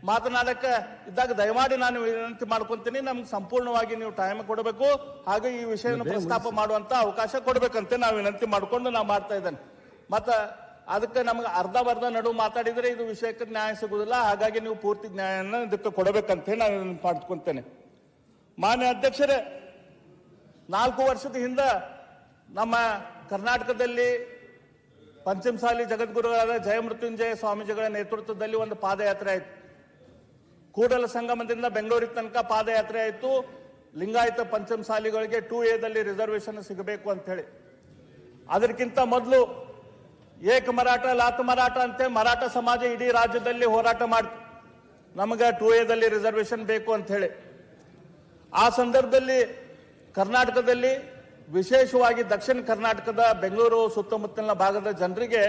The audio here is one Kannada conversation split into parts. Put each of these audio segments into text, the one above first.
ಮಾತನಾಡಕ್ಕೆ ಇದ್ದಾಗ ದಯಮಾಡಿ ನಾನು ವಿನಂತಿ ಮಾಡ್ಕೊಂತೀನಿ, ನಮ್ಗೆ ಸಂಪೂರ್ಣವಾಗಿ ನೀವು ಟೈಮ್ ಕೊಡಬೇಕು, ಹಾಗೆ ಈ ವಿಷಯವನ್ನು ಪ್ರಸ್ತಾಪ ಮಾಡುವಂತ ಅವಕಾಶ ಕೊಡ್ಬೇಕಂತ ನಾವು ವಿನಂತಿ ಮಾಡ್ಕೊಂಡು ನಾವು ಮಾಡ್ತಾ ಇದ್ದೇನೆ. ಮತ್ತ ಅದಕ್ಕೆ ನಮ್ಗೆ ಅರ್ಧ ನಡುವು ಮಾತಾಡಿದ್ರೆ ಇದು ವಿಷಯಕ್ಕೆ ನ್ಯಾಯ ಸಿಗುದಿಲ್ಲ. ಹಾಗಾಗಿ ನೀವು ಪೂರ್ತಿ ನ್ಯಾಯನ ಇದಕ್ಕೆ ಕೊಡಬೇಕಂತ ನಾನು ಮಾಡ್ಕೊಂತೇನೆ. ಮಾನ್ಯ ಅಧ್ಯಕ್ಷರೇ, 4 ವರ್ಷದ ಹಿಂದೆ ನಮ್ಮ ಕರ್ನಾಟಕದಲ್ಲಿ ಪಂಚಮಸಾಲಿ ಜಗದ್ಗುರುಗಳಾದ ಜಯಮೃತ್ಯುಂಜಯ ಸ್ವಾಮೀಜಿಗಳ ನೇತೃತ್ವದಲ್ಲಿ ಒಂದು ಪಾದಯಾತ್ರೆ ಆಯಿತು. ಕೂಡಲ ಸಂಗಮದಿಂದ ಬೆಂಗಳೂರಿಗೆ ತನಕ ಪಾದಯಾತ್ರೆ ಆಯಿತು. ಲಿಂಗಾಯತ ಪಂಚಮಸಾಲಿಗಳಿಗೆ 2A ದಲ್ಲಿ ರಿಸರ್ವೇಶನ್ ಸಿಗಬೇಕು ಅಂತ ಹೇಳಿ. ಅದಕ್ಕಿಂತ ಮೊದಲು ಏಕ ಮರಾಠ ಲಾತ ಮರಾಠ ಅಂತೆ ಮರಾಠ ಸಮಾಜ ಇಡೀ ರಾಜ್ಯದಲ್ಲಿ ಹೋರಾಟ ಮಾಡ್ತು, ನಮಗೆ 2A ದಲ್ಲಿ ರಿಸರ್ವೇಶನ್ ಬೇಕು ಅಂತ ಹೇಳಿ. ಆ ಸಂದರ್ಭದಲ್ಲಿ ಕರ್ನಾಟಕದಲ್ಲಿ ವಿಶೇಷವಾಗಿ ದಕ್ಷಿಣ ಕರ್ನಾಟಕದ ಬೆಂಗಳೂರು ಸುತ್ತಮುತ್ತಲಿನ ಭಾಗದ ಜನರಿಗೆ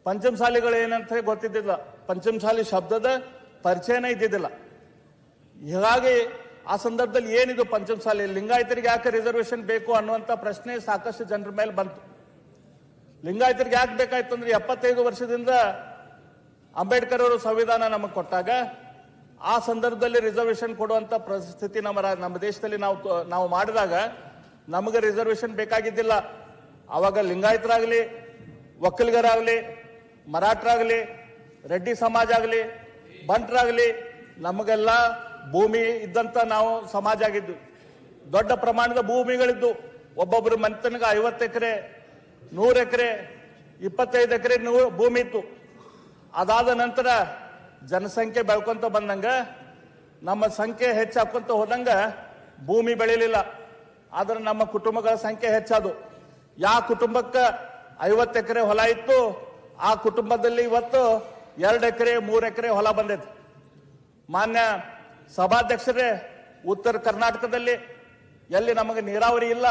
ಪಂಚಮಸಾಲಿಗಳು ಏನಂತ ಗೊತ್ತಿದ್ದಿಲ್ಲ, ಪಂಚಮಸಾಲಿ ಶಬ್ದದ ಪರಿಚಯನೇ ಇದ್ದಿದ್ದಿಲ್ಲ. ಹೀಗಾಗಿ ಆ ಸಂದರ್ಭದಲ್ಲಿ ಏನಿದು ಪಂಚಮಸಾಲಿ, ಲಿಂಗಾಯತರಿಗೆ ಯಾಕೆ ರಿಸರ್ವೇಶನ್ ಬೇಕು ಅನ್ನುವಂಥ ಪ್ರಶ್ನೆ ಸಾಕಷ್ಟು ಜನರ ಮೇಲೆ ಬಂತು. ಲಿಂಗಾಯತರಿಗೆ ಯಾಕೆ ಬೇಕಾಯ್ತು ಅಂದ್ರೆ 75 ವರ್ಷದಿಂದ ಅಂಬೇಡ್ಕರ್ ಅವರು ಸಂವಿಧಾನ ನಮಗೆ ಕೊಟ್ಟಾಗ ಆ ಸಂದರ್ಭದಲ್ಲಿ ರಿಸರ್ವೇಶನ್ ಕೊಡುವಂತ ಪರಿಸ್ಥಿತಿ ನಮ್ಮ ದೇಶದಲ್ಲಿ ನಾವು ಮಾಡಿದಾಗ ನಮಗೆ ರಿಸರ್ವೇಶನ್ ಬೇಕಾಗಿದ್ದಿಲ್ಲ. ಅವಾಗ ಲಿಂಗಾಯತರಾಗಲಿ, ಒಕ್ಕಲಿಗರಾಗಲಿ, ಮರಾಠರಾಗಲಿ, ರೆಡ್ಡಿ ಸಮಾಜ ಆಗಲಿ, ಬಂಟರಾಗಲಿ, ನಮಗೆಲ್ಲ ಭೂಮಿ ಇದ್ದಂತ ನಾವು ಸಮಾಜ ಆಗಿದ್ದು. ದೊಡ್ಡ ಪ್ರಮಾಣದ ಭೂಮಿಗಳಿದ್ದು. ಒಬ್ಬೊಬ್ಬರು ಮನೆತನಗ 50 ಎಕರೆ, 100 ಎಕರೆ, 25 ಎಕರೆ ಭೂಮಿ ಇತ್ತು. ಅದಾದ ನಂತರ ಜನಸಂಖ್ಯೆ ಬೆಳ್ಕೊಂತ ಬಂದಂಗ ನಮ್ಮ ಸಂಖ್ಯೆ ಹೆಚ್ಚಾಕೊಂತ ಹೋದಂಗ ಭೂಮಿ ಬೆಳಿಲಿಲ್ಲ. ಆದ್ರೆ ನಮ್ಮ ಕುಟುಂಬಗಳ ಸಂಖ್ಯೆ ಹೆಚ್ಚಾದು. ಯಾವ ಕುಟುಂಬಕ್ಕೆ 50 ಎಕರೆ ಹೊಲ ಇತ್ತು ಆ ಕುಟುಂಬದಲ್ಲಿ ಇವತ್ತು 2 ಎಕರೆ 3 ಎಕರೆ ಹೊಲ ಬಂದೈತಿ. ಮಾನ್ಯ ಸಭಾಧ್ಯಕ್ಷರೇ, ಉತ್ತರ ಕರ್ನಾಟಕದಲ್ಲಿ ಎಲ್ಲಿ ನಮಗೆ ನೀರಾವರಿ ಇಲ್ಲ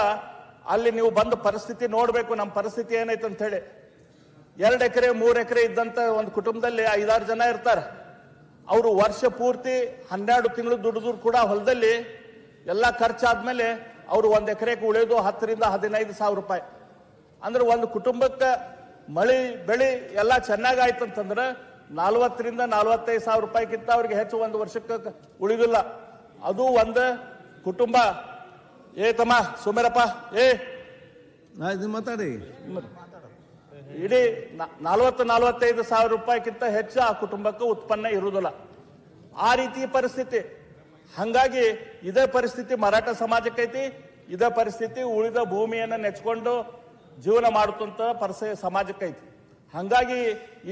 ಅಲ್ಲಿ ನೀವು ಬಂದ ಪರಿಸ್ಥಿತಿ ನೋಡ್ಬೇಕು, ನಮ್ಮ ಪರಿಸ್ಥಿತಿ ಏನೈತೆ ಅಂತ ಹೇಳಿ. 2 ಎಕರೆ 3 ಎಕರೆ ಇದ್ದಂತ ಒಂದು ಕುಟುಂಬದಲ್ಲಿ 5-6 ಜನ ಇರ್ತಾರೆ. ಅವರು ವರ್ಷ ಪೂರ್ತಿ 12 ತಿಂಗಳು ದುಡಿದ್ರು ಕೂಡ ಹೊಲದಲ್ಲಿ ಎಲ್ಲ ಖರ್ಚಾದ್ಮೇಲೆ ಅವರು 1 ಎಕರೆಗೆ ಉಳಿಯೋದು 10 ರಿಂದ 15 ಸಾವಿರ ರೂಪಾಯಿ. ಅಂದ್ರೆ ಒಂದು ಕುಟುಂಬಕ್ಕೆ ಮಳಿ ಬೆಳಿ ಎಲ್ಲ ಚೆನ್ನಾಗಾಯ್ತು ಅಂತಂದ್ರೆ 40 ರಿಂದ 45 ಸಾವಿರ ರೂಪಾಯಿಗಿಂತ ಅವ್ರಿಗೆ ಹೆಚ್ಚು ಒಂದು ವರ್ಷಕ್ಕೆ ಉಳಿದಿಲ್ಲ. ಅದು ಒಂದು ಕುಟುಂಬ. ತಮ್ಮ ಸುಮೇರಪ್ಪ ಮಾತಾಡಿ. ಇಡೀ 40-45 ಸಾವಿರ ರೂಪಾಯಿಗಿಂತ ಹೆಚ್ಚು ಆ ಕುಟುಂಬಕ್ಕೆ ಉತ್ಪನ್ನ ಇರುವುದಿಲ್ಲ. ಆ ರೀತಿ ಪರಿಸ್ಥಿತಿ. ಹಂಗಾಗಿ ಇದೇ ಪರಿಸ್ಥಿತಿ ಮರಾಠ ಸಮಾಜಕ್ಕೈತಿ. ಇದೇ ಪರಿಸ್ಥಿತಿ ಉಳಿದ ಭೂಮಿಯನ್ನು ನೆಚ್ಕೊಂಡು ಜೀವನ ಮಾಡುತ್ತಂತ ಸಮಾಜಕ್ಕೈತಿ. ಹಂಗಾಗಿ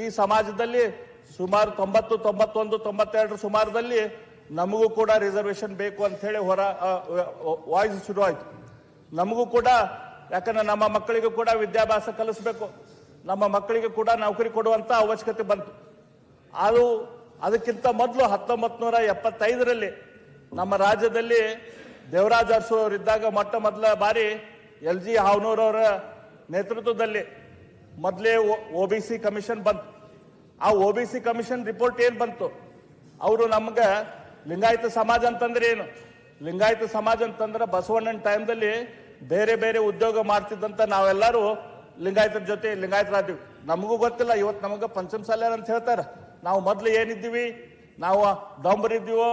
ಈ ಸಮಾಜದಲ್ಲಿ ಸುಮಾರು 90, 91, 92 ಸುಮಾರದಲ್ಲಿ ನಮಗೂ ಕೂಡ ರಿಸರ್ವೇಶನ್ ಬೇಕು ಅಂತ ಹೇಳಿ ವಾಯ್ಸ್ ಶುರು ಆಯ್ತು. ನಮಗೂ ಕೂಡ, ಯಾಕಂದ್ರೆ ನಮ್ಮ ಮಕ್ಕಳಿಗೂ ಕೂಡ ವಿದ್ಯಾಭ್ಯಾಸ ಕಲಿಸ್ಬೇಕು, ನಮ್ಮ ಮಕ್ಕಳಿಗೆ ಕೂಡ ನೌಕರಿ ಕೊಡುವಂತ ಅವಶ್ಯಕತೆ ಬಂತು. ಅದಕ್ಕಿಂತ ಮೊದಲು 1975ರಲ್ಲಿ ನಮ್ಮ ರಾಜ್ಯದಲ್ಲಿ ದೇವರಾಜ ಅರಸು ಅವರಿದ್ದಾಗ ಮೊಟ್ಟ ಮೊದಲ ಬಾರಿ LG ಹಾವನೂರವರ ನೇತೃತ್ವದಲ್ಲಿ ಮೊದಲೇ OBC ಕಮಿಷನ್ ಬಂತು. ಆ OBC ಕಮಿಷನ್ ರಿಪೋರ್ಟ್ ಏನ್ ಬಂತು, ಅವರು ನಮ್ಗೆ ಲಿಂಗಾಯತ ಸಮಾಜ ಅಂತಂದ್ರೆ ಏನು, ಲಿಂಗಾಯತ ಸಮಾಜ ಅಂತಂದ್ರೆ ಬಸವಣ್ಣನ ಟೈಮ್ದಲ್ಲಿ ಬೇರೆ ಬೇರೆ ಉದ್ಯೋಗ ಮಾಡ್ತಿದ್ದಂತ ನಾವೆಲ್ಲರೂ ಲಿಂಗಾಯತರ ಜೊತೆ ಲಿಂಗಾಯತರಾದ್ವಿ. ನಮಗೂ ಗೊತ್ತಿಲ್ಲ, ಇವತ್ತು ನಮಗೆ ಪಂಚಮಸಾಲ್ಯರು ಅಂತ ಹೇಳ್ತಾರೆ. ನಾವು ಮೊದಲು ಏನಿದ್ದೀವಿ, ನಾವು ಡಾಂಬರಿದ್ದೀವೋ,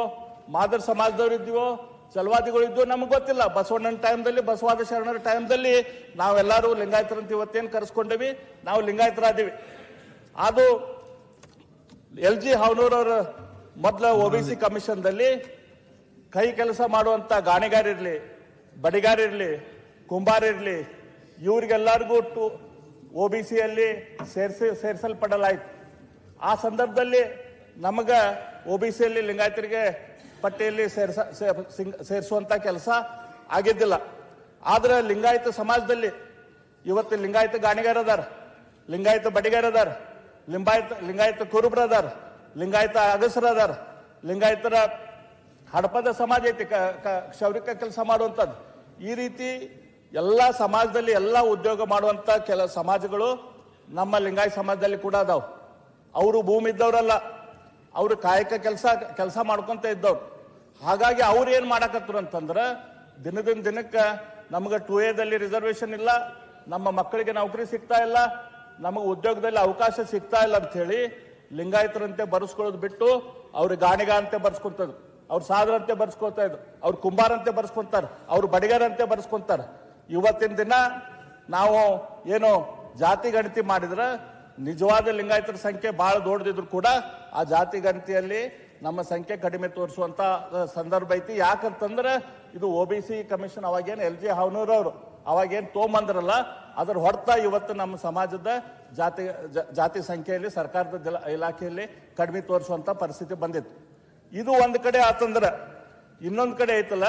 ಮಾದರ್ ಸಮಾಜದವ್ರು ಇದ್ದೀವೋ, ಚಲವಾದಿಗಳಿದ್ದು ನಮ್ಗೆ ಗೊತ್ತಿಲ್ಲ. ಬಸವಣ್ಣನ ಟೈಮ್ದಲ್ಲಿ, ಬಸವಾದ ಶರಣರ ಟೈಮ್ದಲ್ಲಿ ನಾವೆಲ್ಲರೂ ಲಿಂಗಾಯತರಂತ ಇವತ್ತೇನು ಕರೆಸ್ಕೊಂಡೇವಿ, ನಾವು ಲಿಂಗಾಯತರಾದೀವಿ. ಅದು LG ಹಾವನೂರವ್ರ ಮೊದಲ OBC ಕಮಿಷನ್ದಲ್ಲಿ ಕೈ ಕೆಲಸ ಮಾಡುವಂತ ಗಾಣಿಗಾರಿರ್ಲಿ, ಬಡಿಗಾರಿರ್ಲಿ, ಕುಂಬಾರಿರ್ಲಿ, ಇವ್ರಿಗೆಲ್ಲರಿಗೂ OBCಯಲ್ಲಿ ಸೇರಿಸಲ್ಪಡಲಾಯಿತು. ಆ ಸಂದರ್ಭದಲ್ಲಿ ನಮಗ OBCಯಲ್ಲಿ ಲಿಂಗಾಯತರಿಗೆ ಪಟ್ಟಿಯಲ್ಲಿ ಸೇರಿಸುವಂತ ಕೆಲಸ ಆಗಿದ್ದಿಲ್ಲ. ಆದ್ರೆ ಲಿಂಗಾಯತ ಸಮಾಜದಲ್ಲಿ ಇವತ್ತು ಲಿಂಗಾಯತ ಗಾಣಿಗಾರ ಅದಾರ, ಲಿಂಗಾಯತ ಬಡಿಗಾರ ಅದಾರ, ಲಿಂಗಾಯತ ಕುರುಬ್ರ ಅದಾರ, ಲಿಂಗಾಯತ ಅಗಸರ ಅದಾರ, ಲಿಂಗಾಯತರ ಹಡಪದ ಸಮಾಜ ಐತಿ, ಕ್ಷೌರಿಕ ಕೆಲಸ ಮಾಡುವಂಥದ್ದು. ಈ ರೀತಿ ಎಲ್ಲ ಸಮಾಜದಲ್ಲಿ ಎಲ್ಲ ಉದ್ಯೋಗ ಮಾಡುವಂತ ಸಮಾಜಗಳು ನಮ್ಮ ಲಿಂಗಾಯತ ಸಮಾಜದಲ್ಲಿ ಕೂಡ ಅದಾವ. ಅವರು ಭೂಮಿ ಇದ್ದವರಲ್ಲ, ಅವರು ಕಾಯಕ ಕೆಲಸ ಮಾಡ್ಕೊಂತ ಇದ್ದವ್ರು. ಹಾಗಾಗಿ ಅವ್ರು ಏನ್ ಮಾಡಕತ್ರು ಅಂತಂದ್ರ ದಿನದಿಂದ ದಿನಕ್ಕೆ ನಮ್ಗೆ 2A ದಲ್ಲಿ ರಿಸರ್ವೇಶನ್ ಇಲ್ಲ, ನಮ್ಮ ಮಕ್ಕಳಿಗೆ ನೌಕರಿ ಸಿಗ್ತಾ ಇಲ್ಲ, ನಮಗೆ ಉದ್ಯೋಗದಲ್ಲಿ ಅವಕಾಶ ಸಿಗ್ತಾ ಇಲ್ಲ ಅಂತ ಹೇಳಿ ಲಿಂಗಾಯತರಂತೆ ಬರ್ಸ್ಕೊಳ್ಳೋದು ಬಿಟ್ಟು ಅವ್ರಿಗೆ ಗಾಣಿಗ ಅಂತೆ ಬರ್ಸ್ಕೊಂತದ್ದು, ಅವ್ರು ಸಾದ್ರಂತೆ ಬರ್ಸ್ಕೊಳ್ತಾ ಇದ್ರು, ಅವ್ರು ಕುಂಬಾರಂತೆ ಬರ್ಸ್ಕೊಂತಾರೆ, ಅವ್ರು ಬಡಿಗರಂತೆ ಬರ್ಸ್ಕೊಂತಾರೆ. ಇವತ್ತಿನ ದಿನ ನಾವು ಏನು ಜಾತಿ ಗಣತಿ ಮಾಡಿದ್ರೆ ನಿಜವಾದ ಲಿಂಗಾಯತರ ಸಂಖ್ಯೆ ಬಹಳ ದೊಡ್ಡದಿದ್ರು ಕೂಡ ಆ ಜಾತಿ ಗಣತಿಯಲ್ಲಿ ನಮ್ಮ ಸಂಖ್ಯೆ ಕಡಿಮೆ ತೋರಿಸುವಂತ ಸಂದರ್ಭ ಐತಿ. ಯಾಕಂತಂದ್ರೆ ಇದು OBC ಕಮಿಷನ್ ಅವಾಗೇನು LG ಹಾವನೂರ್ ಅವರು ಅವಾಗೇನು ತೊಗೊಂಬಂದ್ರಲ್ಲ, ಅದ್ರ ಹೊರತ ಇವತ್ತು ನಮ್ಮ ಸಮಾಜದ ಜಾತಿ ಸಂಖ್ಯೆಯಲ್ಲಿ ಸರ್ಕಾರದ ಇಲಾಖೆಯಲ್ಲಿ ಕಡಿಮೆ ತೋರಿಸುವಂತ ಪರಿಸ್ಥಿತಿ ಬಂದಿತ್ತು. ಇದು ಒಂದ್ ಕಡೆ ಆತಂದ್ರೆ ಇನ್ನೊಂದ್ ಕಡೆ ಐತಲ್ಲ,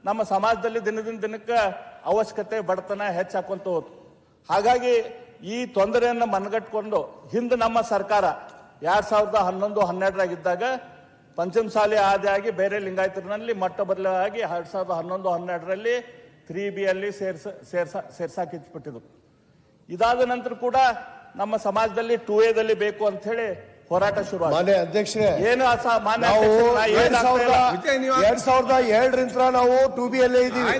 ನಮ್ಮ ಸಮಾಜದಲ್ಲಿ ದಿನದಿಂದ ದಿನಕ್ಕೆ ಅವಶ್ಯಕತೆ ಬಡತನ ಹೆಚ್ಚಾಕೊಂತ ಹೋತು. ಹಾಗಾಗಿ ಈ ತೊಂದರೆಯನ್ನು ಮನಗಟ್ಕೊಂಡು ಹಿಂದೆ ನಮ್ಮ ಸರ್ಕಾರ 2011-12ರಾಗಿದ್ದಾಗ ಪಂಚಮಸಾಲಿ ಆದಿಯಾಗಿ ಬೇರೆ ಲಿಂಗಾಯತರಲ್ಲಿ ಮೊಟ್ಟ ಬದಲಾಗಿ 2011-12ರಲ್ಲಿ 3B ಅಲ್ಲಿ ಸೇರ್ಸಾಕಿಟ್ಬಿಟ್ಟಿದ್ರು. ಇದಾದ ನಂತರ ಕೂಡ ನಮ್ಮ ಸಮಾಜದಲ್ಲಿ 2Aದಲ್ಲಿ ಬೇಕು ಅಂತ ಹೇಳಿ ಹೋರಾಟ ಶುರು. ಮಾನ್ಯ ಅಧ್ಯಕ್ಷರೇ, ಏನು 2002ರಿಂದ ನಾವು 2B ಅಲ್ಲೇ ಇದೀವಿ.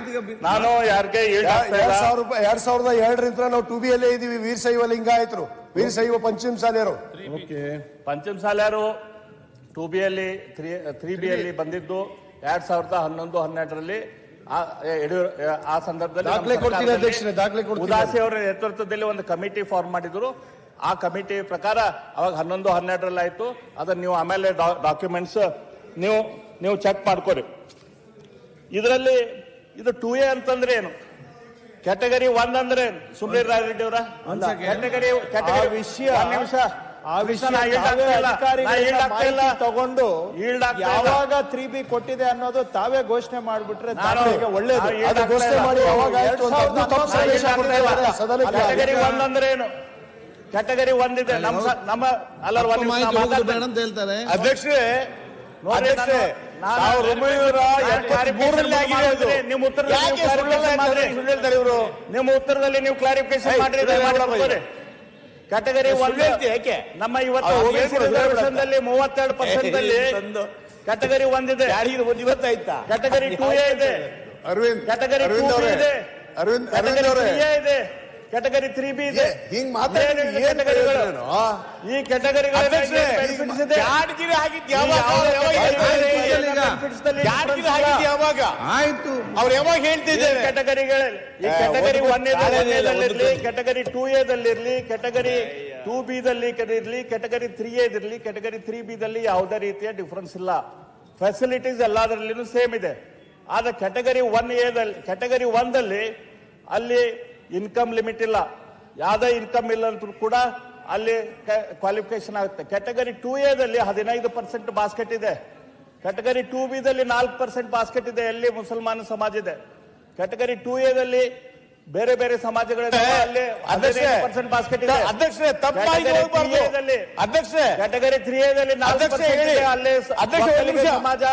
ನಾನು ಯಾರಿಗೆ 2002ರಿಂದ ನಾವು 2B ಅಲ್ಲೇ ಇದೀವಿ. ವೀರಶೈವ ಲಿಂಗಾಯತರು, ವೀರಶೈವ ಪಂಚಮಸಾಲಿಯರು. ಪಂಚಮಸಾಲಿಯರು 2B ಅಲ್ಲಿ 3B ಅಲ್ಲಿ ಬಂದಿದ್ದು 2011-12ರಲ್ಲಿ. ಆ ಸಂದರ್ಭದಲ್ಲಿ ಉದಾಸಿ ಅವರ ನೇತೃತ್ವದಲ್ಲಿ ಒಂದು ಕಮಿಟಿ ಫಾರ್ಮ್ ಮಾಡಿದ್ರು. ಆ ಕಮಿಟಿ ಪ್ರಕಾರ ಅವಾಗ 11-12ರಲ್ಲಿ ಆಯ್ತು. ಅದನ್ನ ನೀವು ಆಮೇಲೆ ಡಾಕ್ಯುಮೆಂಟ್ಸ್ ನೀವು ಚೆಕ್ ಮಾಡ್ಕೊರಿ. ಇದರಲ್ಲಿ ಇದು 2A ಅಂತಂದ್ರೆ ಏನು, ಕ್ಯಾಟಗರಿ 1 ಅಂದ್ರೆ ಏನು? ಸುಮ್ನೀರ್ ರಾಯರೆಡ್ಡಿ ಅವರ ಕ್ಯಾಟಗರಿ ವಿಷಯ ತಗೊಂಡು ಯಾವಾಗ 3B ಕೊಟ್ಟಿದೆ ಅನ್ನೋದು ತಾವೇ ಘೋಷಣೆ ಮಾಡ್ಬಿಟ್ರೆ ಒಳ್ಳೇದು. ಕ್ಯಾಟಗರಿ 1 ಅಂದ್ರೆ ಏನು? ಕ್ಯಾಟಗರಿ 1 ಇದೆ ನಮ್ಮ ಹೇಳ್ತಾರೆ ಅಧ್ಯಕ್ಷರೇ. ನಿಮ್ಮ ಉತ್ತರದಲ್ಲಿ ನೀವು ಕ್ಲಾರಿಫಿಕೇಶನ್ ಮಾಡ್ರಿ. ಕ್ಯಾಟಗರಿ 1 ನಮ್ಮ ಇವತ್ತು ರಿಸರ್ವೇಶನ್ದಲ್ಲಿ 32% ಕ್ಯಾಟಗರಿ 1 ಇದೆ. ಕ್ಯಾಟಗರಿ 2A ಇದೆ, ಕ್ಯಾಟಗರಿ 2B ಇದೆ, ಕ್ಯಾಟಗರಿ 3A ಇದೆ, ಕ್ಯಾಟಗರಿ 3B ಇದೆ. ಹಿಂಗ್ ಈ ಕ್ಯಾಟಗರಿಗಳ ಆಯ್ತು, ಅವ್ರು ಯಾವಾಗ ಹೇಳ್ತಿದ್ದಾರೆ ಕ್ಯಾಟಗರಿಗಳಲ್ಲಿ ಈ ಕ್ಯಾಟಗರಿ 1 ಕ್ಯಾಟಗರಿ 2Aದಲ್ಲಿರ್ಲಿ, ಕ್ಯಾಟಗರಿ 2B ಇರಲಿ, ಕ್ಯಾಟಗರಿ 3A ಇರಲಿ, ಕ್ಯಾಟಗರಿ 3B ಯಾವುದೇ ರೀತಿಯ ಡಿಫರೆನ್ಸ್ ಇಲ್ಲ. ಫೆಸಿಲಿಟೀಸ್ ಎಲ್ಲದರಲ್ಲಿನೂ ಸೇಮ್ ಇದೆ. ಆದ್ರೆ ಕ್ಯಾಟಗರಿ 1 ಅಲ್ಲಿ ಇನ್ಕಮ್ ಲಿಮಿಟ್ ಇಲ್ಲ, ಯಾವುದೇ ಇನ್ಕಮ್ ಇಲ್ಲ ಅಂತೂ ಕೂಡ ಅಲ್ಲಿ ಕ್ವಾಲಿಫಿಕೇಶನ್ ಆಗುತ್ತೆ. ಕ್ಯಾಟಗರಿ 2Aದಲ್ಲಿ 15% ಬಾಸ್ಕೆಟ್ ಇದೆ. ಕ್ಯಾಟಗರಿ 2Bದಲ್ಲಿ 4% ಬಾಸ್ಕೆಟ್ ಇದೆ, ಎಲ್ಲಿ ಮುಸಲ್ಮಾನ ಸಮಾಜ ಇದೆ. ಕ್ಯಾಟಗರಿ 2Aದಲ್ಲಿ ಬೇರೆ ಬೇರೆ ಸಮಾಜಗಳಿದೆ, ಅಲ್ಲಿ 15% ಬಾಸ್ಕೆಟ್ ಇದೆ. ಅಧ್ಯಕ್ಷರೇ, ಕ್ಯಾಟಗರಿ 3Aದಲ್ಲಿ 4% ಇದೆ, ಅಲ್ಲಿ ಸಮಾಜ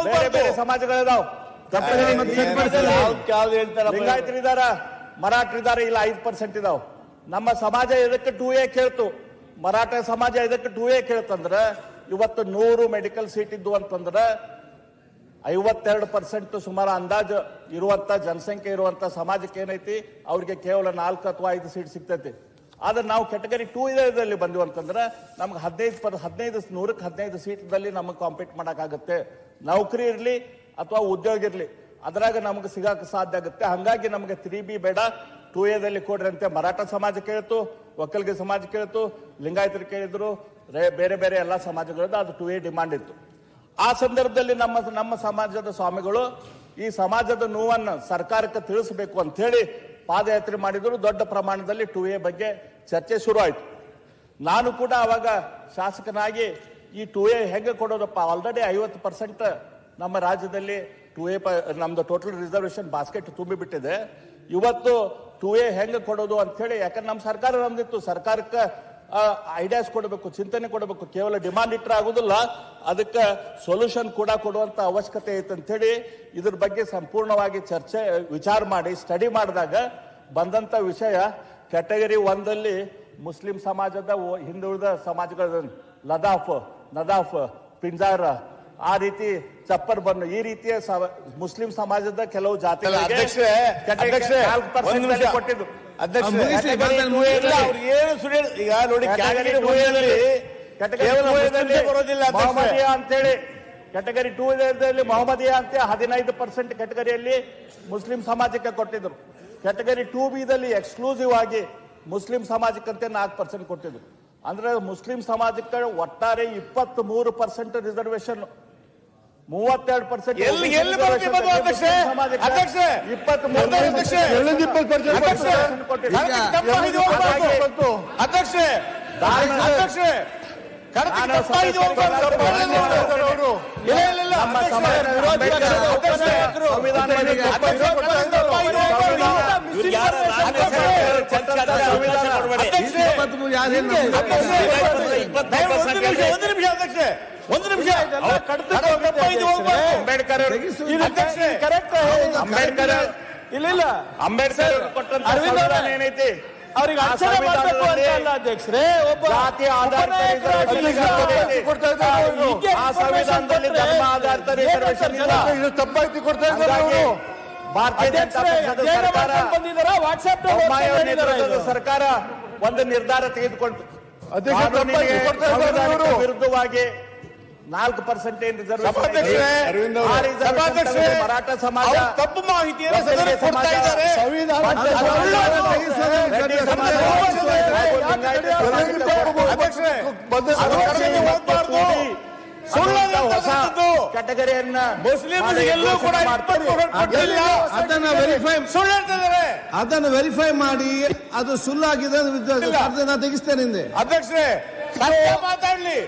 ಬೇರೆ ಬೇರೆ ಸಮಾಜಗಳಿದಾವ್. ಲಿಂಗಾಯತರಿದಾರ, ಮರಾಠರಿದಾರ, ಇಲ್ಲ 5% ಇದಾವ್. ನಮ್ಮ ಸಮಾಜ ಇದಕ್ಕೆ 2A ಕೇಳ್ತು, ಮರಾಠ ಸಮಾಜ ಇದಕ್ಕೆ 2A ಕೇಳ್ತಂದ್ರ ಇವತ್ತು 100 ಮೆಡಿಕಲ್ ಸೀಟ್ ಇದ್ದು ಅಂತಂದ್ರೆ 52% ಸುಮಾರು ಅಂದಾಜು ಇರುವಂತ ಜನಸಂಖ್ಯೆ ಇರುವಂತ ಸಮಾಜಕ್ಕೆ ಏನೈತಿ, ಅವ್ರಿಗೆ ಕೇವಲ 4 ಅಥವಾ 5 ಸೀಟ್ ಸಿಗ್ತೈತಿ. ಆದ್ರೆ ನಾವು ಕ್ಯಾಟಗರಿ 2Aದಲ್ಲಿ ಬಂದಿವಿ ಅಂತಂದ್ರೆ ನಮ್ಗೆ 100ಕ್ಕೆ 15 ಸೀಟ್ದಲ್ಲಿ ನಮಗೆ ಕಾಂಪೀಟ್ ಮಾಡಕ್ಕಾಗತ್ತೆ. ನೌಕರಿ ಇರ್ಲಿ ಅಥವಾ ಉದ್ಯೋಗ ಇರ್ಲಿ, ಅದ್ರಾಗ ನಮ್ಗೆ ಸಿಗಕ್ಕೆ ಸಾಧ್ಯ ಆಗುತ್ತೆ. ಹಂಗಾಗಿ ನಮ್ಗೆ 3B ಬೇಡ, 2Aದಲ್ಲಿ ಕೊಡ್ರಿ ಅಂತ ಮರಾಠ ಸಮಾಜ ಕೇಳ್ತು, ಒಕ್ಕಲಿಗ ಸಮಾಜ ಕೇಳ್ತು, ಲಿಂಗಾಯತರು ಕೇಳಿದ್ರು, ಬೇರೆ ಬೇರೆ ಎಲ್ಲಾ ಸಮಾಜಗಳದ್ದು ಅದು 2A ಡಿಮಾಂಡ್ ಇತ್ತು. ಆ ಸಂದರ್ಭದಲ್ಲಿ ನಮ್ಮ ಸಮಾಜದ ಸ್ವಾಮಿಗಳು ಈ ಸಮಾಜದ ನೋವನ್ನು ಸರ್ಕಾರಕ್ಕೆ ತಿಳಿಸಬೇಕು ಅಂತ ಹೇಳಿ ಪಾದಯಾತ್ರೆ ಮಾಡಿದ್ರು. ದೊಡ್ಡ ಪ್ರಮಾಣದಲ್ಲಿ 2A ಬಗ್ಗೆ ಚರ್ಚೆ ಶುರು ಆಯ್ತು. ನಾನು ಕೂಡ ಅವಾಗ ಶಾಸಕನಾಗಿ ಈ 2A ಹೆಂಗೆ ಕೊಡೋದಪ್ಪ, ಆಲ್ರೆಡಿ 50% ನಮ್ಮ ರಾಜ್ಯದಲ್ಲಿ 2A ನಮ್ದು ಟೋಟಲ್ ರಿಸರ್ವೇಶನ್ ಬಾಸ್ಕೆಟ್ ತುಂಬಿ ಬಿಟ್ಟಿದೆ. ಇವತ್ತು 2A ಹೆಂಗೆ ಕೊಡೋದು ಅಂತ ಹೇಳಿ, ಯಾಕಂದ್ರೆ ನಮ್ಮ ಸರ್ಕಾರ ನಮ್ದಿತ್ತು, ಸರ್ಕಾರಕ್ಕೆ ಐಡಿಯಾಸ್ ಕೊಡಬೇಕು, ಚಿಂತನೆ ಕೊಡಬೇಕು. ಕೇವಲ ಡಿಮಾಂಡ್ ಇಟ್ಟರೆ ಆಗುದಿಲ್ಲ, ಅದಕ್ಕೆ ಸೊಲ್ಯೂಷನ್ ಕೂಡ ಕೊಡುವಂತ ಅವಶ್ಯಕತೆ ಐತೆ ಅಂತ ಹೇಳಿ ಇದ್ರ ಬಗ್ಗೆ ಸಂಪೂರ್ಣವಾಗಿ ವಿಚಾರ ಮಾಡಿ ಸ್ಟಡಿ ಮಾಡಿದಾಗ ಬಂದಂತ ವಿಷಯ, ಕ್ಯಾಟಗರಿ 1ದಲ್ಲಿ ಮುಸ್ಲಿಂ ಸಮಾಜದ ಹಿಂದುಳಿದ ಸಮಾಜಗಳ ನದಾಫ್, ಪಿಂಜಾರ, ಆ ರೀತಿ ಚಪ್ಪರ್ ಬನ್ನು, ಈ ರೀತಿಯ ಮುಸ್ಲಿಂ ಸಮಾಜದ ಕೆಲವು ಜಾತಿಗಳಿಗೆ ಕೊಟ್ಟಿದ್ದು. ಅಧ್ಯಕ್ಷ ಏನು ಸುಳ್ಳು ಈಗ ನೋಡಿ ಕ್ಯಾಟಗರಿ 2 ಬರೋದಿಲ್ಲ ಮೊಹಮ್ಮದಿಯಾ ಅಂತೇಳಿ ಕ್ಯಾಟಗರಿ 2 ಮೊಹಮ್ಮದಿಯಾ ಅಂತ 15% ಕ್ಯಾಟಗರಿಯಲ್ಲಿ ಮುಸ್ಲಿಂ ಸಮಾಜಕ್ಕೆ ಕೊಟ್ಟಿದ್ರು. ಕ್ಯಾಟಗರಿ 2B ಎಕ್ಸ್ಕ್ಲೂಸಿವ್ ಆಗಿ ಮುಸ್ಲಿಂ ಸಮಾಜಕ್ಕಂತೆ 4% ಕೊಟ್ಟಿದ್ರು. ಅಂದ್ರೆ ಮುಸ್ಲಿಂ ಸಮಾಜಕ್ಕೆ ಒಟ್ಟಾರೆ 23% ರಿಸರ್ವೇಶನ್, 32% ಒಂದು ನಿಮಿಷ ಅಂಬೇಡ್ಕರ್ ಕೊಟ್ಟಂತ ಸಂವಿಧಾನ ಏನೈತಿ ಅವ್ರಿಗೆ ಅರ್ಚನೆ ಮಾಡಬೇಕು ಅಂತ ಅಲ್ಲ ಅಧ್ಯಕ್ಷರೇ, ಒಬ್ಬ ಜಾತಿ ಆಧಾರಿತ ಆ ಸಂವಿಧಾನದಲ್ಲಿ ಧರ್ಮ ಆಧಾರಿತ ರಿಸರ್ವೇಶನ್ ಇಲ್ಲ. ತಪ್ಪಾಯ್ತು ಕೊಡ್ತಾ ಇದ್ದಾರೆ. ಭಾರತೀಯ ಜನತಾ ಪಕ್ಷದ ಸರ್ಕಾರ, ವಾಟ್ಸ್ಆಪ್ ನೇತೃತ್ವದ ಸರ್ಕಾರ ಒಂದು ನಿರ್ಧಾರ ತೆಗೆದುಕೊಂಡು ಕಾನೂನಿಗೆ ಸಂವಿಧಾನಕ್ಕೆ ವಿರುದ್ಧವಾಗಿ 4% ಏನು ರಿಸರ್ವೇಶನ್ ಮರಾಠ ಸಮಾಜ ತಪ್ಪು ಮಾಹಿತಿಯನ್ನು ಸದನಕ್ಕೆ ಕೊಡ್ತಾ ಇದ್ದಾರೆ. ಹೊಸ ಕ್ಯಾಟಗರಿಯನ್ನ ಮುಸ್ಲಿಮರಿಗೆಲ್ಲೂ ಕೂಡ ಅದನ್ನು ವೆರಿಫೈ ಮಾಡಿ ಅದು ಸುಳ್ಳಾಗಿದೆ ತೆಗಿಸ್ತೇನೆ ಹಿಂದೆ. ಅಧ್ಯಕ್ಷರೇ ಮಾತಾಡ್ಲಿ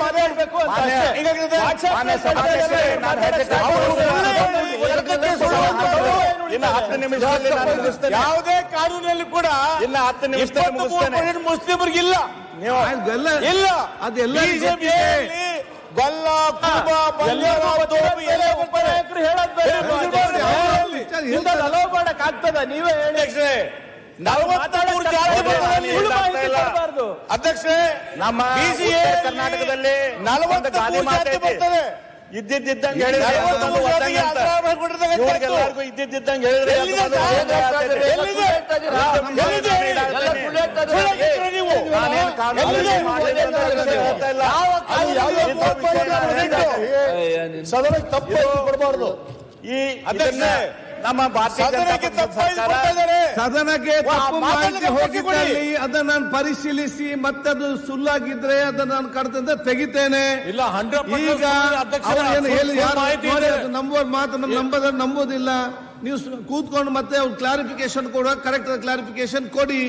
ಮಾತಾಡಬೇಕು ಇನ್ನು 10 ನಿಮಿಷದಲ್ಲಿ ನಾನು ಮುಗಿಸ್ತೇನೆ. ಯಾವುದೇ ಕಾನೂನಲ್ಲಿ ಕೂಡ ಇನ್ನು 10 ನಿಮಿಷದಲ್ಲಿ ಮುಗಿಸ್ತೇನೆ. ಮುಸ್ಲಿಮರಿಗಿಲ್ಲ ನೀವು ಇಲ್ಲ. ಅದೆಲ್ಲ ಗೊಲ್ಲ ಕುರುಬ ಮಾಡಕ್ ಆಗ್ತದ? ನೀವೇ ಹೇಳಿ. 43 ಅಧ್ಯಕ್ಷರೇ, ನಮ್ಮ ಕರ್ನಾಟಕದಲ್ಲಿ 40 ಗಾದೆ ಮಾತು ಬರ್ತದೆ. ಇದ್ದಿದ್ದಂಗೆ ಹೇಳಿದ್ರೆ ಇವ್ರಿಗೆಲ್ಲರಿಗೂ ಇದ್ದಿದ್ದಂಗೆ ಹೇಳಿದ್ರೆ ನಾನೇನು ಕಾನೂನು ಮಾಡಲಿಲ್ಲ ಅಂತ ಹೇಳ್ತಾ ಇಲ್ಲ. ಸದನಕ್ಕೆ ತಪ್ಪು ಕೊಡಬಾರ್ದು. ಈ ಇದನ್ನ ನಮ್ಮ ಭಾರತೀಯ ಜನತಾ ಪಕ್ಷದ ಸರ್ಕಾರ ಸದನಕ್ಕೆ ತಪ್ಪು ಮಾಹಿತಿ ಹೋಗಿದ್ದಲ್ಲಿ ಅದನ್ನ ನಾನು ಪರಿಶೀಲಿಸಿ ಮತ್ತೆ ಅದು ಸುಳ್ಳಾಗಿದ್ರೆ ಅದನ್ನ ನಾನು ಕಡ್ತಂತ ತೆಗಿತೇನೆ. ಇಲ್ಲ ಈಗ ಅವ್ರೇನು ಹೇಳಿ ನಂಬೋದ್ ಮಾತು ನಂಬೋದಿಲ್ಲ. ನೀವು ಕೂತ್ಕೊಂಡು ಮತ್ತೆ ಅವ್ರು ಕ್ಲಾರಿಫಿಕೇಶನ್ ಕೊಡುವ ಕರೆಕ್ಟ್ ಕ್ಲಾರಿಫಿಕೇಶನ್ ಕೊಡಿ.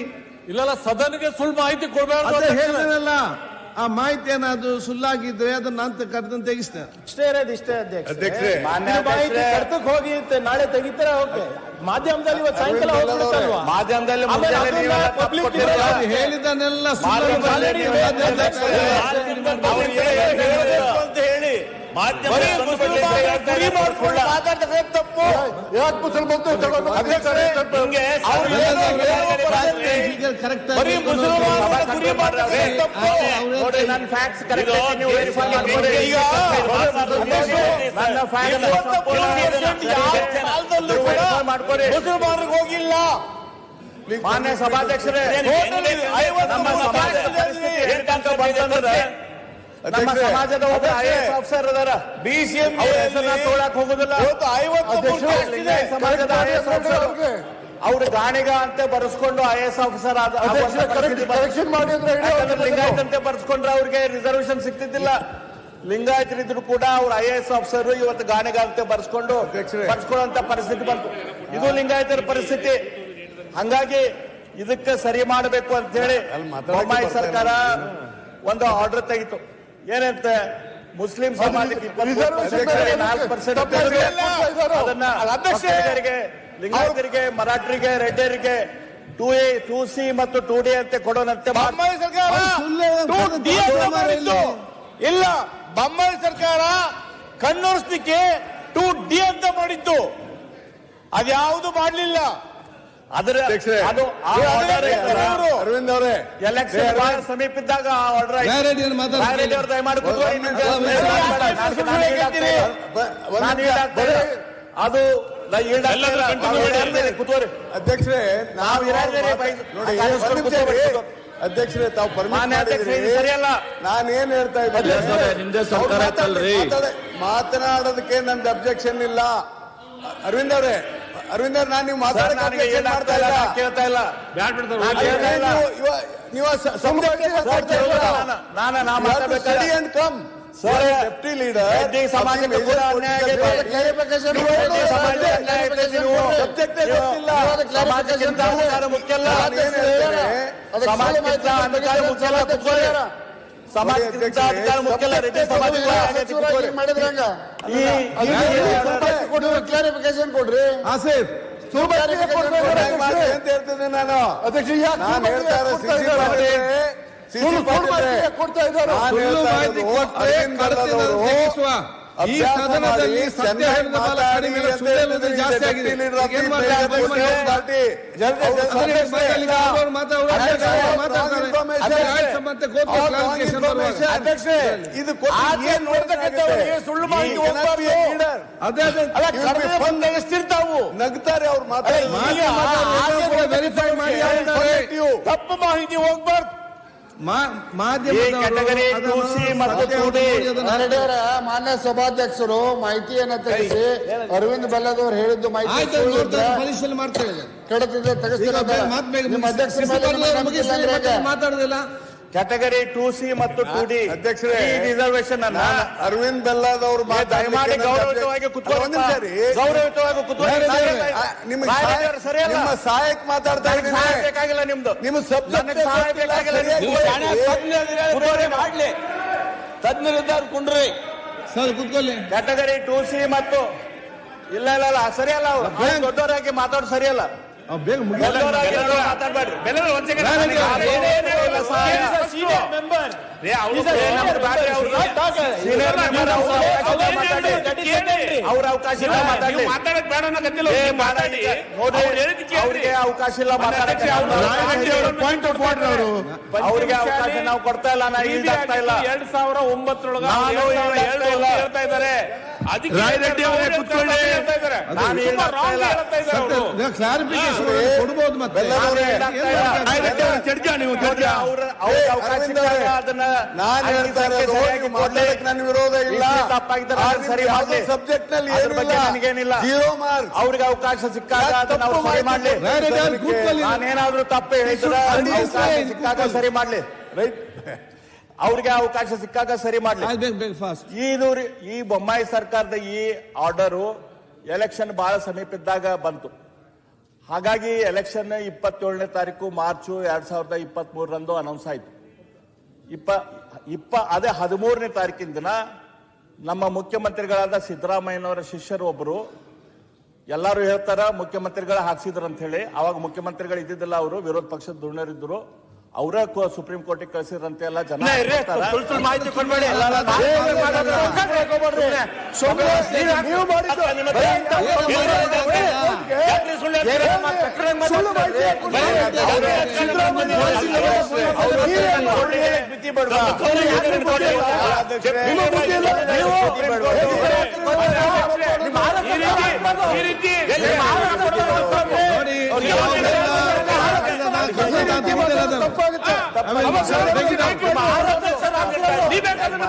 ಇಲ್ಲ ಸದನಕ್ಕೆ ಸುಳ್ಳು ಮಾಹಿತಿ ಕೊಡಬಾರ್ದು. ಅದೇ ಹೇಳಿದ್ರಲ್ಲ, ಆ ಮಾಹಿತಿ ಏನಾದ್ರು ಸುಳ್ಳಾಗಿದ್ರೆ ಅದನ್ನ ನಾನು ಕಡ್ತಂತ ತೆಗಿಸ್ತೇನೆ. ಇಷ್ಟೇ ಇರೋದು ಇಷ್ಟೇ ಅಧ್ಯಕ್ಷರೇ. ಮಾಹಿತಿ ಕರ್ತಕ್ಕೆ ಹೋಗಿ ನಾಳೆ ತೆಗಿತಾರೆ. ಓಕೆ, ಮಾಧ್ಯಮದಲ್ಲಿ ಇವತ್ತು ಸಾಯಂಕಾಲ ಹೋಗ್ಬಿಡುತ್ತಲ್ವಾ? ಮಾಧ್ಯಮದಲ್ಲಿ ಹೇಳಿದನ್ನೆಲ್ಲ ಅಂತ ಹೇಳಿ ತಪ್ಪು. ಯಾಕೆ ಮುಸಲ್ಮಾನ ಕರೆಕ್ಟ್ ನೋಡಿ, ನನ್ನ ಫ್ಯಾಕ್ಟ್ಸ್ ಕರೆಕ್ಟ್ ನೀವು ವೆರಿಫೈ ಮಾಡ್ಕೊಳ್ಳಿ. ನನ್ನ ಮುಸಲ್ಮಾನರಿಗೆ ಹೋಗಿಲ್ಲ. ಮಾನ್ಯ ಸಭಾಧ್ಯಕ್ಷರೇ, ನಮ್ಮ ನಮ್ಮ ಸಮಾಜದ ಒಬ್ಬ IAS ಆಫೀಸರ್ ಅದಾರ, BCM ಹೆಸರನ್ನ ತೋಳಕ್ ಹೋಗುದಿಲ್ಲ. ಸಮಾಜದ IAS ಆಫೀಸರ್ ಅವ್ರು ಗಾಣಿಗ ಅಂತ ಬರೆಸ್ಕೊಂಡು IAS ಆಫೀಸರ್ ಕರೆಕ್ಷನ್ ಮಾಡಿ ಅಂದ್ರೆ ಲಿಂಗಾಯತ್ ಅಂತ ಬರ್ಸ್ಕೊಂಡ್ರೆ ಅವ್ರಿಗೆ ರಿಸರ್ವೇಶನ್ ಸಿಗ್ತಿದ್ದಿಲ್ಲ. ಲಿಂಗಾಯತರಿದ್ರು ಕೂಡ ಅವ್ರ IAS ಆಫೀಸರ್ ಇವತ್ತು ಗಾಣಿಗ ಅಂತ ಬರ್ಸ್ಕೊಳ್ಳುವಂತ ಪರಿಸ್ಥಿತಿ ಬಂತು. ಇದು ಲಿಂಗಾಯತರ ಪರಿಸ್ಥಿತಿ. ಹಂಗಾಗಿ ಇದಕ್ಕೆ ಸರಿ ಮಾಡಬೇಕು ಅಂತ ಹೇಳಿ ಬೊಮ್ಮಾಯಿ ಸರ್ಕಾರ ಒಂದು ಆರ್ಡರ್ ತೆಗಿತು. ಏನಂತ ಮುಸ್ಲಿಂ ಸಮಾಜಕ್ಕೆ 4% ಅದನ್ನ ಲಿಂಗಾಯತರಿಗೆ, ಮರಾಠರಿಗೆ, ರೆಡ್ಡರಿಗೆ 2A, 2C ಮತ್ತು 2D ಅಂತ ಕೊಡೋಣಂತೆ ಇಲ್ಲ. ಬೊಮ್ಮಾಯಿ ಸರ್ಕಾರ ಕಣ್ಣೋಡಿಸ್ಲಿಕ್ಕೆ 2D ಅಂತ ಮಾಡಿದ್ದು, ಅದ್ಯಾವುದು ಮಾಡಲಿಲ್ಲ. ಅದರ ಅಧ್ಯಕ್ಷರೇ, ಅದು ಆ order ಐತಲ್ಲ, ಅರವಿಂದ್ ಅವರೇ ಎಲೆಕ್ಷನ್ ಬಹಳ ಸಮೀಪ ಇದ್ದಾಗ ಆ ಆರ್ಡರ್ ಆಯ್ತು. ಬೇರೆ ಏನು ಮಾತಾಡ್ತಾರೆ? ರಾಯರೆಡ್ಡಿ ಅವ್ರು ದಯಮಾಡಿ ಕೂತ್ಕೊಳ್ಳಿ. ನಿಮ್ಗೆ ನಾನು ಈಡಾಗ್ತೇನೆ. ಅದು ಕೂತ್ಕೋರಿ. ಅಧ್ಯಕ್ಷರೇ ನಾವು ಇರಾದ್ರೆ ನೋಡಿ, ಒಂದ್ ನಿಮಿಷ ಇರಿ. ಅಧ್ಯಕ್ಷರೇ ತಾವು ಮಾನ್ಯ ಅಧ್ಯಕ್ಷರೇ, ಇದು ಸರಿಯಲ್ಲ. ನಾನೇನ್ ಹೇಳ್ತಾ ಇದ್ದೀನಿ, ನಿಮ್ದೇ ಸರ್ಕಾರ ಐತಲ್ರಿ. ಮಾತನಾಡೋದಕ್ಕೆ ನಮ್ದು ಅಬ್ಜೆಕ್ಷನ್ ಇಲ್ಲ. ಅರವಿಂದ್ ಅವ್ರೆ, ಅರವಿಂದ್ ಅವ್ರೆ, ನಾನು ನೀವು ಮಾತಾಡೋಕೆ objection ಮಾಡ್ತಾ ಇಲ್ಲ. ಕೇಳ್ತಾ ಇಲ್ಲ. ನೀವು study and come deputy leader ಸಮಾಜಕ್ಕೆ ಕೂಡ ಅನ್ಯಾಯ ಆಗೈತೆ. ಸಬ್ಜೆಕ್ಟೇ ಗೊತ್ತಿಲ್ಲ. ಸಮಾಜಕ್ಕಿಂತ ಅಧಿಕಾರ ಮುಖ್ಯ ಅಲ್ಲ. ಸಮಾಜಕ್ಕಿಂತ ಅಧಿಕಾರ ಮುಖ್ಯ ಅಲ್ಲ. ಕೂತ್ಕೊಳ್ಳಿ. ಸಮಾಜಕ್ಕಿಂತ ಅಧಿಕಾರ ಮುಖ್ಯ ಅಲ್ಲ. ರೆಡ್ಡಿ ಸಮಾಜಕ್ಕೆ ಕ್ಲಾರಿಫಿಕೇಶನ್ ಕೊಡ್ರಿ. ಆಸಿಫ್ ಅಂತ ಹೇಳ್ತಿದ್ದೆ ನಾನು. ನಾನು ಹೇಳ್ತಾ ಕೊಡ್ತಾ ಇದ್ದಾರೆ. ಸುಳ್ಳು ಮಾಹಿತಿ ಕೊಟ್ಟರೆ ಕಡತನ ತೆಗೆಸುವ ಈ ಸದನದಲ್ಲಿ ಸತ್ಯ ಹೇಳಿದ ಬಲ ಕಡಿಮೆ, ಸುಳ್ಳು ಹೇಳುವುದು ಜಾಸ್ತಿ ಆಗಿದೆ. ಏನ್ ಮಾಡ್ತಾರೆ? ಸುಳ್ಳು ಮಾಹಿತಿ ಎಷ್ಟಿರ್ತಾವು ನಗ್ತಾರೆ ಅವ್ರು ಮಾತಾಡಿ. ವೆರಿಫೈ ಮಾಡಿ ತಪ್ಪು ಮಾಹಿತಿ ಹೋಗ್ಬಾರ್ದು. ಮಾಧ್ಯಮದವರು ಮಾನ್ಯ ಸಭಾಧ್ಯಕ್ಷರು ಮಾಹಿತಿಯನ್ನ ತೆಗೆಸಿ ಅರವಿಂದ್ ಬೆಲ್ಲದವ್ರು ಹೇಳಿದ್ದು ಮಾಹಿತಿ ಪರಿಶೀಲನೆ ಮಾಡ್ತೇವೆ. ಕೆಡತಿದೆ ಮಾತಾಡುದಿಲ್ಲ. ಕ್ಯಾಟಗರಿ 2C ಮತ್ತು 2D ಅಧ್ಯಕ್ಷರೇ, ರಿಸರ್ವೇಶನ್ ಅನ್ನ ಅರವಿಂದ್ ಬೆಲ್ಲದವರು ದಯಮಾಡಿ ಗೌರವಯುತವಾಗಿ ಕುತ್ಕೊಳ್ಳಿ. ಗೌರವಯುತವಾಗಿ ಕುತ್ಕೊಳ್ಳಿ. ನಿಮ್ಮ ಸಹಾಯಕ್ ಮಾತಾಡ್ತಾ ಸಹಾಯ ಬೇಕಾಗಿಲ್ಲ. ನಿಮ್ದು ನಿಮ್ಮ ಸಬ್ಜೆಕ್ಟ್ ಸಹಾಯ ಬೇಕಾಗಿಲ್ಲ. ಮಾಡ್ಲಿ ತಜ್ಞರಿದ್ದಾರೆ ಕುಂಡ್ರಿ ಸರ್ ಕೂತ್ಕೊಳ್ಳಿ. ಕ್ಯಾಟಗರಿ 2C ಮತ್ತು ಇಲ್ಲ ಇಲ್ಲ ಇಲ್ಲ ಸರಿಯಲ್ಲ. ಅವ್ರು ದೊಡ್ಡವರಾಗಿ ಮಾತಾಡೋದು ಸರಿಯಲ್ಲ. ಬೇಗ ದೊಡ್ಡವರಾಗಿ ಮಾತಾಡ್ಬೇಡ್ರಿ. ಅವ್ರ ಅವಕಾಶ ಇಲ್ಲ ಮಾತಾಡಿ. ಅವ್ರಿಗೆ ಅವಕಾಶ ಇಲ್ಲ ಮಾತಾಡಕ್ಕೆ. ಪಾಯಿಂಟ್ ಆಫ್ ಆರ್ಡರ್ ಅವರು ಅವ್ರಿಗೆ ಅವಕಾಶ ನಾವು ಕೊಡ್ತಾ ಇಲ್ಲ. ನಾ ಈಡಾಗ್ತಾ ಇಲ್ಲ. 2009 ಹೇಳ್ತಾ ಇದ್ದಾರೆ. ರಾಯರೆಡ್ಡಿ ಅವರೇ ಕೂತ್ಕೊಳ್ಳಿ. ನಾನು ಈಡಾಗ್ತಾ ಇಲ್ಲ. ಕ್ಲಾರಿಫಿಕೇಶನ್ ಕೊಡ್ಬೋದು. ಮತ್ತೆ ನಾನು ಹೇಳ್ತಾ ಇರೋದು ಮಾತಾಡಕ್ಕೆ ನನ್ನ ವಿರೋಧ ಇಲ್ಲ. ಸರಿ ಮಾಡ್ಲಿ. ಸಬ್ಜೆಕ್ಟ್ ನಲ್ಲಿ ನನಗೇನಿಲ್ಲ. 0 ಮಾರ್ಕ್. ಅವ್ರಿಗೆ ಅವಕಾಶ ಸಿಕ್ಕಾಗ ಅದನ್ನ ಅವ್ರು ಸರಿ ಮಾಡ್ಲಿ. ನಾನೇನಾದ್ರೂ ತಪ್ಪು ಹೇಳಿದ್ರೆ ಸಿಕ್ಕಾಗ ಸರಿ ಮಾಡ್ಲಿ. ರೈಟ್, ಅವ್ರಿಗೆ ಅವಕಾಶ ಸಿಕ್ಕಾಗ ಸರಿ ಮಾಡ್ಲಿ. ಈ ಬೊಮ್ಮಾಯಿ ಸರ್ಕಾರದ ಈ ಆರ್ಡರು ಎಲೆಕ್ಷನ್ ಬಹಳ ಸಮೀಪ ಇದ್ದಾಗ ಬಂತು. ಹಾಗಾಗಿ ಎಲೆಕ್ಷನ್ 27ನೇ ತಾರೀಕು ಮಾರ್ಚ್ 2023 ಅನೌನ್ಸ್ ಆಯ್ತು. ಅದೇ 13ನೇ ತಾರೀಕಿನ ದಿನ ನಮ್ಮ ಮುಖ್ಯಮಂತ್ರಿಗಳಾದ ಸಿದ್ದರಾಮಯ್ಯನವರ ಶಿಷ್ಯರು ಒಬ್ಬರು ಎಲ್ಲರೂ ಹೇಳ್ತಾರ ಮುಖ್ಯಮಂತ್ರಿಗಳು ಹಾಕ್ಸಿದ್ರು ಅಂತ ಹೇಳಿ. ಅವಾಗ ಮುಖ್ಯಮಂತ್ರಿಗಳು ಇದ್ದಿದ್ದಿಲ್ಲ, ಅವರು ವಿರೋಧ ಪಕ್ಷದ ದುರ್ಣರಿದ್ರು. ಅವರ ಸುಪ್ರೀಂ ಕೋರ್ಟಿಗೆ ಕಳಿಸಿದ್ರಂತೆ ಎಲ್ಲ ಜನ ಮಾಹಿತಿ ಕೊಡ್ಬೇಡಿ.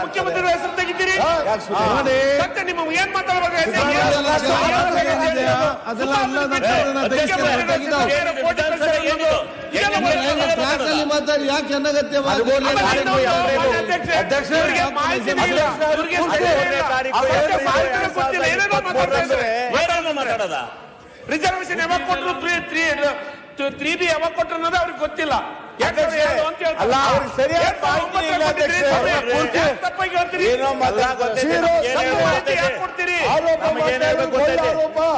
ಮುಖ್ಯಮಂತ್ರಿ ಹೆಸರು ತೆಗಿತೀರಿ. ನಿಮ್ಮ ಏನ್ ಮಾತಾಡಿ ಯಾಕೆ ಅನಗತ್ಯ ಮಾತಾಡೋದ ರಿಸರ್ವೇಶನ್ ಯಾವಾಗ ಕೊಟ್ಟರು 3B ಯಾವಾಗ ಕೊಟ್ಟರು ಅನ್ನೋದು ಅವ್ರಿಗೆ ಗೊತ್ತಿಲ್ಲ.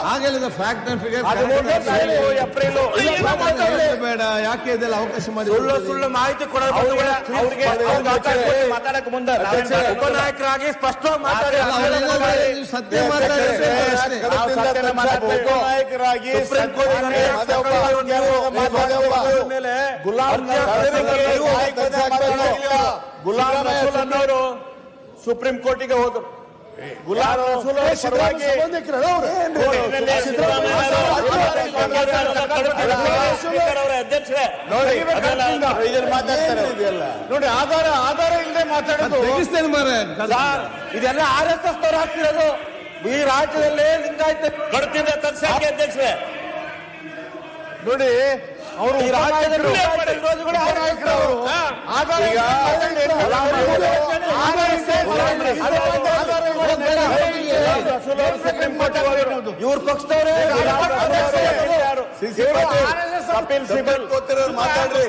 ಹಾಗೆಲ್ಲ ಫ್ಯಾಕ್ಟ್ ಅಂಡ್ ಫಿಗರ್ ಬೇಡ. ಯಾಕೆ ಇದೆಲ್ಲ ಅವಕಾಶ ಮಾಡಿ ಸುಳ್ಳು ಮಾಹಿತಿ ಕೊಡೋದು ಮಾತಾಡಕ್ ಮುಂದೆ ಉಪನಾಯಕರಾಗಿ ಸ್ಪಷ್ಟವಾಗಿ ಮಾತಾಡಿ. ನೀವು ಸತ್ಯ ಉಪನಾಯಕರಾಗಿ ಸುಪ್ರೀಂ ಕೋರ್ಟ್ ಮೇಲೆ ಗುಲಾಂ ರಸೂಲ್ ಅನ್ನೋರು ಸುಪ್ರೀಂ ಕೋರ್ಟಿಗೆ ಹೋದ್ರು. ಗುಲಾಂ ರಸೂಲ್ ಅವರ ಪರವಾಗಿ ಅಧ್ಯಕ್ಷರೇ ನೋಡಿ, ಆಧಾರ ಇಲ್ಲದೆ ಮಾತಾಡೋದು ತೆಗಿಸ್ತೇನೆ ಮಾರ ಇದೆಲ್ಲ RSS ದವರು ಹಾಕ್ತಿರೋದು. ಈ ರಾಜ್ಯದಲ್ಲಿ ಲಿಂಗಾಯತ ಕೊಡ್ತಿದ್ದ ತತ್ಸಾಕಿ ಅಧ್ಯಕ್ಷರೇ ನೋಡಿ, ಅವರು ಈ ರಾಜ್ಯದಲ್ಲಿ ವಿರೋಧಿಗಳು ಇವ್ರ ಪಕ್ಷದವರೇ ಕಪಿಲ್ ಸಿಬಲ್ ಮಾತಾಡ್ರಿ.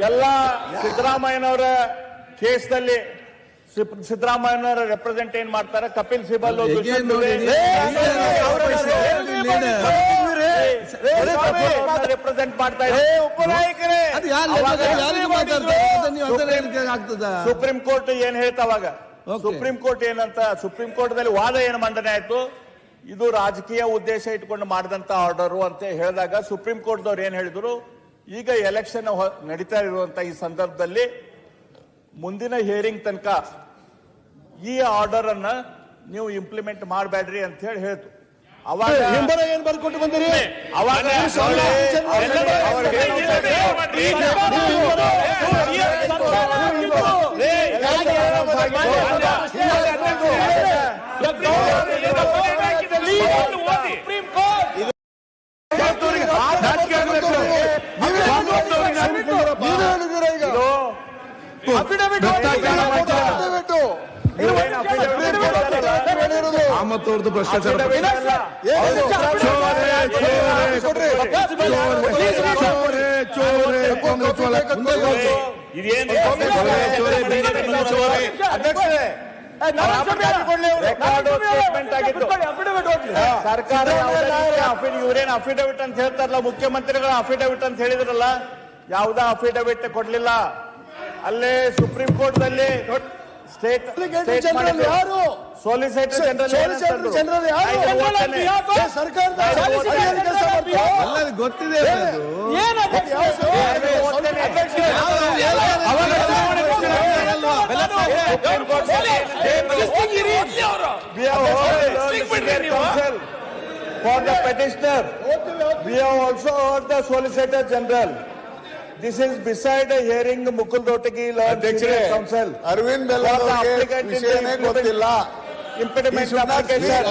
ಎಲ್ಲ ಸಿದ್ದರಾಮಯ್ಯನವರ ಕೇಸ್ನಲ್ಲಿ ಸಿದ್ದರಾಮಯ್ಯನವರ ರೆಪ್ರೆಸೆಂಟ್ ಏನ್ ಮಾಡ್ತಾರೆ, ಕಪಿಲ್ ಸಿಬಲ್ ರೆಪ್ರೆಸೆಂಟ್ ಮಾಡ್ತಾ ಉಪನಾಯಕರೇ ಸುಪ್ರೀಂ ಕೋರ್ಟ್ ಏನ್ ಹೇಳ್ತಾವಾಗ, ಸುಪ್ರೀಂ ಕೋರ್ಟ್ ಏನಂತ, ಸುಪ್ರೀಂ ಕೋರ್ಟ್ ದಲ್ಲಿ ವಾದ ಏನು ಮಂಡನೆ ಆಯ್ತು, ಇದು ರಾಜಕೀಯ ಉದ್ದೇಶ ಇಟ್ಕೊಂಡು ಮಾಡಿದಂತ ಆರ್ಡರ್ ಅಂತ ಹೇಳಿದಾಗ ಸುಪ್ರೀಂ ಕೋರ್ಟ್ ದವ್ರು ಏನ್ ಹೇಳಿದ್ರು, ಈಗ ಎಲೆಕ್ಷನ್ ನಡೀತಾ ಇರುವಂತ ಈ ಸಂದರ್ಭದಲ್ಲಿ ಮುಂದಿನ ಹಿಯರಿಂಗ್ ತನಕ ಈ ಆರ್ಡರ್ ಅನ್ನ ನೀವು ಇಂಪ್ಲಿಮೆಂಟ್ ಮಾಡಬೇಡ್ರಿ ಅಂತ ಹೇಳಿ ಹೇಳ್ತು. ಅವಾಗ ಏನ್ ಬರ್ಕೊಟ್ಟು ಬಂದಿರಿ? ಅವಾಗ ಕಾಮತ್ತವ್ರದ್ದು ಭ್ರಷ್ಟಾಚಾರ ಸರ್ಕಾರ ಇವ್ರೇನ್ ಅಫಿಡವಿಟ್ ಅಂತ ಹೇಳ್ತಾರಲ್ಲ, ಮುಖ್ಯಮಂತ್ರಿಗಳ ಅಫಿಡವಿಟ್ ಅಂತ ಹೇಳಿದ್ರಲ್ಲ, ಯಾವುದೇ ಅಫಿಡವಿಟ್ ಕೊಡ್ಲಿಲ್ಲ. ಅಲ್ಲೇ ಸುಪ್ರೀಂ ಕೋರ್ಟ್ ದಲ್ಲಿ ಸ್ಟೇಟ್ ಯಾರು ಸೋಲಿಸಿಟರ್ ಜನರಲ್ ಎಲ್ಲರಿಗೂ ಗೊತ್ತಿದೆ for the petitioner. We have also heard the Solicitor General. This is beside a hearing Mukul Rohtgi ಅಧ್ಯಕ್ಷರೇ, Council. ಅರವಿಂದ್ ಬೆಲ್ಲದವರಿಗೆ ವಿಷಯನೇ ಗೊತ್ತಿಲ್ಲ. Impediment application.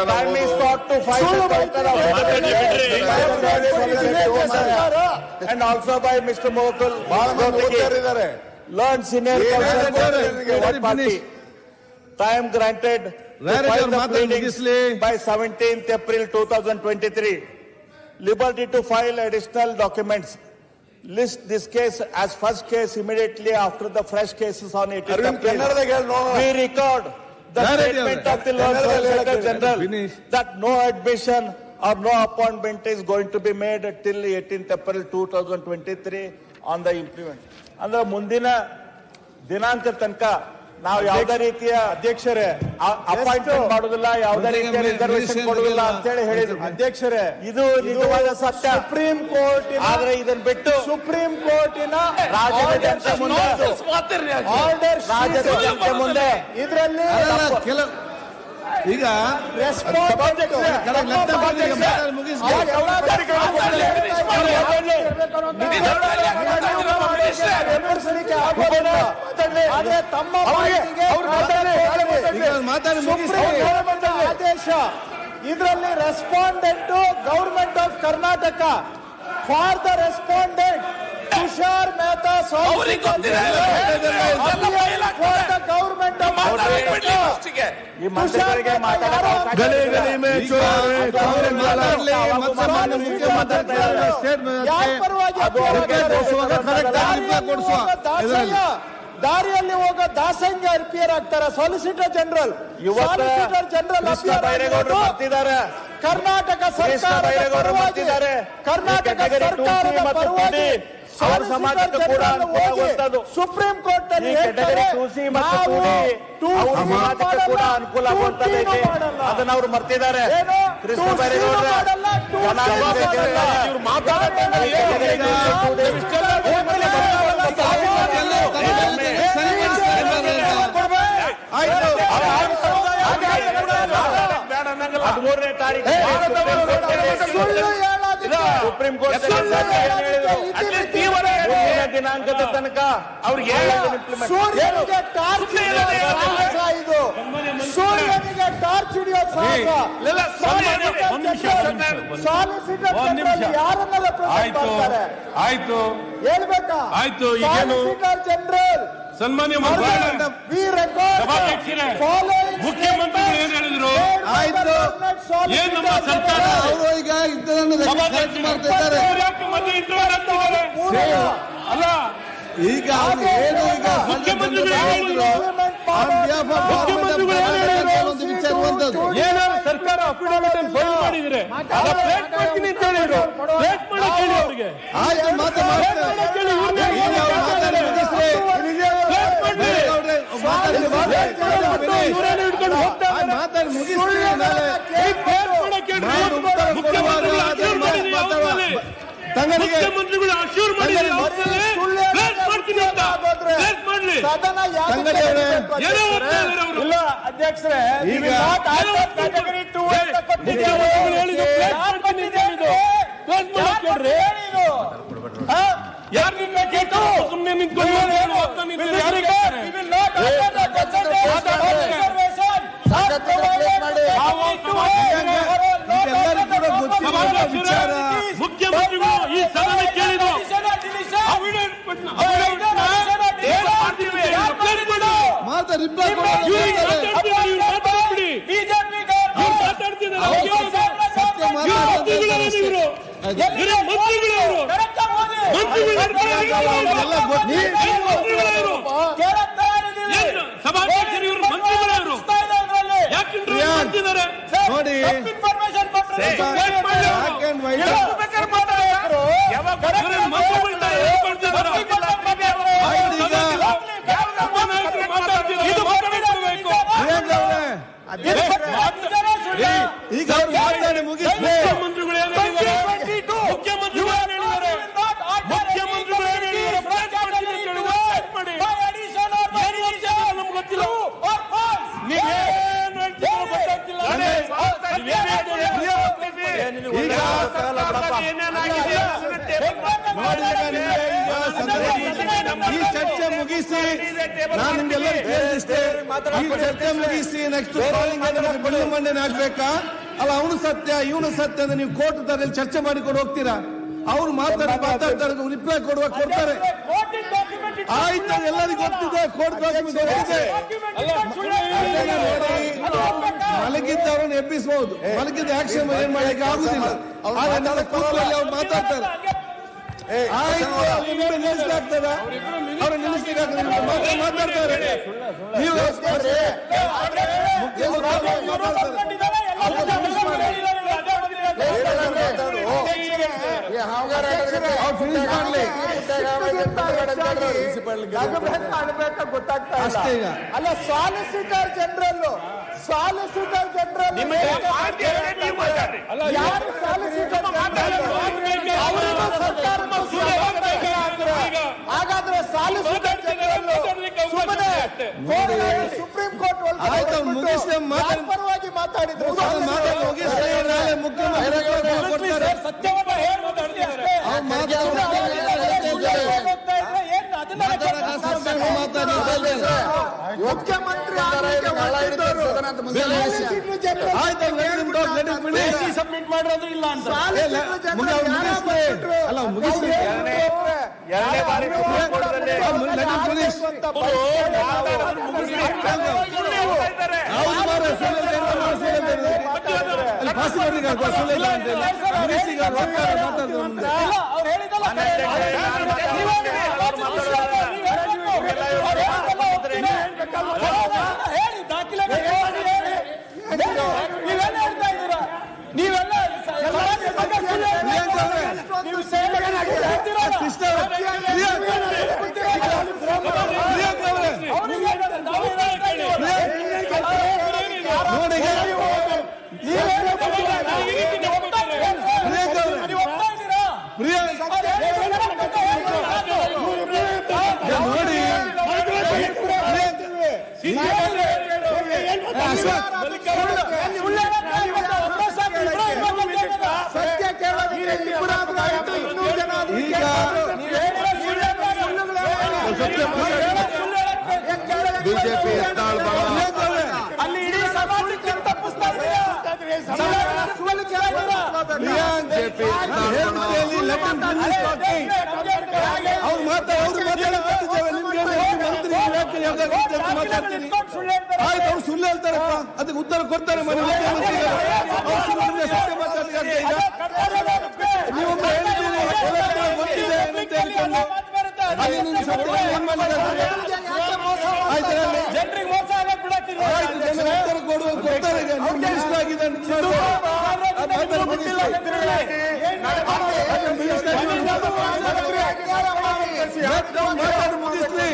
Time is sought to fight the counter of and also by Mr. Mukul ಬಹಳ ಮಂದಿ Rohtgi, ಓದ್ತಾರಿದ್ದಾರೆ. learned senior counsel Very party. finished. Time granted to Rare file your the ಮಾತನ್ನು pleadings ಮುಗಿಸ್ಲಿ. by 17th April 2023. Liberty to file additional documents. List this case as first case immediately after the fresh cases on 18th Arvind April. ಕನ್ನಡದಾಗ ಹೇಳಿ ನೋಡೋಣ. We record the Rare statement your- of the Lord Solicitor General Finish. that no admission or no appointment is going to be made till 18th April 2023 on the implement. ಅಂದ್ರೆ ಮುಂದಿನ ದಿನಾಂಕ ತನಕ ನಾವು ಯಾವುದೇ ರೀತಿಯ ಅಧ್ಯಕ್ಷರೇ ಅಪಾಯಿಂಟ್ಮೆಂಟ್ ಮಾಡೋದಿಲ್ಲ, ಯಾವುದೇ ರೀತಿಯ ರಿಸರ್ವೇಶನ್ ಕೊಡುವುದಿಲ್ಲ ಅಂತ ಹೇಳಿ ಹೇಳಿದ್ರು. ಅಧ್ಯಕ್ಷರೇ, ಇದು ನಿಜವಾದ ಸತ್ಯ. ಸುಪ್ರೀಂ ಕೋರ್ಟ್ ಆದ್ರೆ ಇದನ್ನ ಬಿಟ್ಟು ಸುಪ್ರೀಂ ಕೋರ್ಟಿನ ರಾಜ್ಯದ ಜನತೆ ಮುಂದೆ ರಾಜ್ಯದ ಜನತೆ ಮುಂದೆ ಇದರಲ್ಲಿ ಕೆಲವು ಈಗ ಆದ್ರೆ ತಮ್ಮ ಮಾತಾಡಿ ಆದೇಶ ಇದರಲ್ಲಿ respondent government of Karnataka for the respondent Tushar Mehta government of ಈ ಮಂತ್ರಿಗಳಿಗೆ ಮಾತಾಡೋ ದಾರಿಯಲ್ಲಿ ಹೋಗೋ ದಾಸಂಗ ಅಪಿಯರ್ ಆಗ್ತಾರೆ. ಸಾಲಿಸಿಟರ್ ಜನರಲ್ ಬೈರೇಗೌಡರು ಬರ್ತಿದ್ದಾರೆ, ಕರ್ನಾಟಕ ಸರ್ಕಾರ ಬೈರೇಗೌಡರು ಬರ್ತಿದ್ದಾರೆ. ಕರ್ನಾಟಕ ಸರ್ಕಾರದ ಪರವಾಗಿ ಅವರ ಸಮಾಜಕ್ಕೆ ಕೂಡ ಅನುಕೂಲವಾಗುವಂತದ್ದು. ಸುಪ್ರೀಂ ಕೋರ್ಟ್ ಅಲ್ಲಿ ಈ ಕೆಟಗರಿ 2C ಮತ್ತು 2D ಅವ್ರ ಸಮಾಜಕ್ಕೆ ಕೂಡ ಅನುಕೂಲ ಆಗುವಂತದ್ದೈತೆ. ಅದನ್ನ ಅವ್ರು ಮರ್ತಿದ್ದಾರೆ. ಕೃಷ್ಣ ಬೈರೇಗೌಡ್ರೆ ಇವ್ರು ಮಾತಾಡೋದು ಹದಿಮೂರನೇ ತಾರೀಕು ಸುಪ್ರೀಂ ಕೋರ್ಟ್ ದಿನಾಂಕದ ತನಕ ಅವ್ರಿಗೆ ಸೂರ್ಯನಿಗೆ ಟಾರ್ಚ್ ಟಾರ್ಚ್ ಹಿಡಿಯೋ ಯಾರನ್ನೆಲ್ಲ ಆಯ್ತು ಹೇಳ್ಬೇಕಾ? ಆಯ್ತು, ಈಗೇನು? ಜನರಲ್ ಸನ್ಮಾನ್ಯ ಮುಖ್ಯಮಂತ್ರಿಗಳು ಏನ್ ಹೇಳಿದ್ರು? ಆಯ್ತು, ಏನ್ ನಮ್ಮ ಸರ್ಕಾರ ಅವರು ಈಗ ಇದನ್ನು ಕರೆಕ್ಟ್ ಮಾಡ್ತಾ ಇದ್ದಾರೆ. ಅಲ್ಲ, ಈಗ ಅವ್ರು ಏನು ಈಗ ಮುಖ್ಯಮಂತ್ರಿಗಳು ಹೇಳಿದ್ರು. ಒಂದು ವಿಚಾರ ಇರುವಂತದ್ದು. ಏನಾದ್ರು ಸರ್ಕಾರ ಅಫಿಡವಿಟ್ ಫೈಲ್ ಮಾಡಿದ್ರೆ ಪ್ಲೇಟ್ ಮಾಡ್ತೀನಿ ಅಂತ ಹೇಳಿದ್ರು. ಪ್ಲೇಟ್ ಮಾಡಕ್ಕೆ ಹೇಳಿ ಅವ್ರಿಗೆ. ಆಯ್ತು, ಮಾತಾಡಿ ಮುಗಿಸ್ರಿ. ಮಾತಾಡಿ ಮುಗಿಸ್ರಿ. ತಂಗಡಿಗೆ ಮುಖ್ಯಮಂತ್ರಿಗಳು ಅಶ್ಯೂರ್ ಮಾಡಿದ್ರೆ ಪ್ಲೇಟ್ ಮಾಡ್ತೀನಿ ಅಂತ ಪ್ಲೇಟ್ ಮಾಡ್ಲಿ. ಏನೋ ಹೋಗ್ತಾ ಇದ್ದಾರೆ ಅವರು. ಇಲ್ಲ ಅಧ್ಯಕ್ಷರೇ, ಈಗ ಕ್ಯಾಟಗರಿ 2 ಅಂತ ಕೊಟ್ಟಿದ್ದೀವಿ. ಯಾರು ನಿನ್ನ ಕೇಳ್ತು? ಸುಮ್ಮನೆ ನಿಂತ್ಕೊಂಡು ಮುಖ್ಯಮಂತ್ರಿಗಳು ಈ ಸದನ ಕೇಳಿದ್ರು. ಮಾತಾಡಿ ಸಭಾಧ್ಯಕ್ಷರು ಇವರು ಮಂತ್ರಿಗಳವರು ಯಾಕೆ ಮಾಡ್ತಿದ್ದಾರೆ ನೋಡಿ. ಈಗ ಅವ್ರು ಮಾತಾಡಿ ಮುಗಿಸ್ಲಿ. ಮುಖ್ಯಮಂತ್ರಿಗಳು ಏನು ಹೇಳಿದ್ದಾರೆ? ಮುಖ್ಯಮಂತ್ರಿಗಳು ಏನು ಹೇಳಿದ್ದಾರೆ? ಮುಖ್ಯಮಂತ್ರಿಗಳು ಏನು ಹೇಳಿದ್ದಾರೆ? ನಮ್ಗೆ ಗೊತ್ತಿಲ್ಲ. ನೀವೇನು ಹೇಳ್ತೀರೋ ಗೊತ್ತಾಗ್ತಿಲ್ಲ. ಈ ಚರ್ಚೆ ಮುಗಿಸಿ ನಾನು ನಿಮ್ಗೆಲ್ಲರೂ ಕೇಳಿಷ್ಟೇ. ಈ ಚರ್ಚೆ ಮುಗಿಸಿ ನೆಕ್ಸ್ಟ್ ಮಂಡನೆ ಆಗ್ಬೇಕಾ? ಅಲ್ಲ, ಅವನು ಸತ್ಯ ಇವನು ಸತ್ಯ ಅಂದ್ರೆ ನೀವು ಕೋರ್ಟ್ ದಲ್ಲಿ ಚರ್ಚೆ ಮಾಡಿಕೊಂಡು ಹೋಗ್ತೀರಾ? ಅವ್ರು ಮಾತಾಡ್ತಾರೆ, ರಿಪ್ಲೈ ಕೊಡ್ತಾರೆ. ಆಯ್ತು, ಎಲ್ಲರಿಗೂ ಗೊತ್ತಿದೆ. ಕೋರ್ಟ್ ಡಾಕ್ಯುಮೆಂಟ್ ಗೊತ್ತಿದೆ. ಮಲಗಿದ್ದವ್ರನ್ನ ಎಬ್ಬಿಸಬಹುದು, ಮಲಗಿದ್ದ ಆಕ್ಷನ್ ಏನ್ ಮಾಡಲಿಕ್ಕೆ ಆಗುದಿಲ್ಲ. ಆದ್ರೆ ಕೂತ್ರಲ್ಲಿ ಅವ್ರು ಮಾತಾಡ್ತಾರೆ. ಆಯ್ತು, ನಿಲ್ಲಿಸ್ಲಾಗ್ತದ? ಅವ್ರು ನಿಲ್ಲಿಸ್ಲಿಕ್ಕೆ ಮಾತಾಡ್ತಾರೆ. ನೀವು ಅಷ್ಟೇ. ಅಲ್ಲ, ಸಾಲಿಸಿಟರ್ ಜನರಲ್ ಯಾರು ಸಾಲಿಸಿಟರ್ ಹಾಗಾದ್ರೆ ಸಾಲಿಸಿಟರ್ ಜನರಲ್ ಸುಪ್ರೀಂ ಕೋರ್ಟ್ ಪರವಾಗಿ ಮಾತಾಡಿದ್ರು. ಸತ್ಯವನ್ನು ಹೇಳಿ ಮುಖ್ಯಮಂತ್ರಿ ಸಬ್ಮಿಟ್ ಮಾಡಿರೋದು ಇಲ್ಲ ಅಂತ ಅಲ್ಲ, ಮುಗಿಸಿ. ಎರಡನೇ ಬಾರಿ ಸುಪ್ರೀಂ ಕೋರ್ಟ್ನಲ್ಲಿ ಹೇಳಿ ದಾಖಲೆ ನೀವೆಲ್ಲ ಹೇಳ್ತಾ ಇದ್ದೀರಾ? ನೀವೆಲ್ಲ ಕೃಷ್ಣ ಅವರೇ, ಪ್ರಿಯಾಂಕ್ ಅವರೇ, ನೋಡಿ ಬಿಜೆಪಿ ಎತ್ತಾಳ್ ಅಲ್ಲಿ ಇಡೀ ಸಮಾಜಕ್ಕೆ ತಪ್ಪಿಸ್ತಾ ಅವ್ರು ಮಾತಾಡ್ತೀನಿ ಆಯ್ತು, ಅವ್ರು ಸುಳ್ಳು ಹೇಳ್ತಾರಪ್ಪ, ಅದಕ್ಕೆ ಉತ್ತರ ಕೊಡ್ತಾರೆ ಮನೆ ಸತ್ಯ ಮಾತಾಡ್ತಾರೆ. ನೀವೊಮ್ಮೆ ಹೇಳಿದ್ದೀರಿ ಗೊತ್ತಿದೆ ಅಂತ ಹೇಳ್ಕೊಂಡು ಅಲ್ಲಿ ನಿನ್ನ ಸತ್ಯ ಏನ್ ಮಾಡಿದ್ದಾರೆ? ಜನರಿಗೆ ಮೋಸ ಆಗಕ್ ಬಿಡಕ್ತಿಲ್ಲ. ಆಯ್ತು, ಜನ ಉತ್ತರ ಕೊಡ್ತಾರೆ. ಈಗ ನೀವು ಮಿನಿಸ್ಟರ್ ಆಗಿದೆ ಮುಗಿಸ್ಲಿ.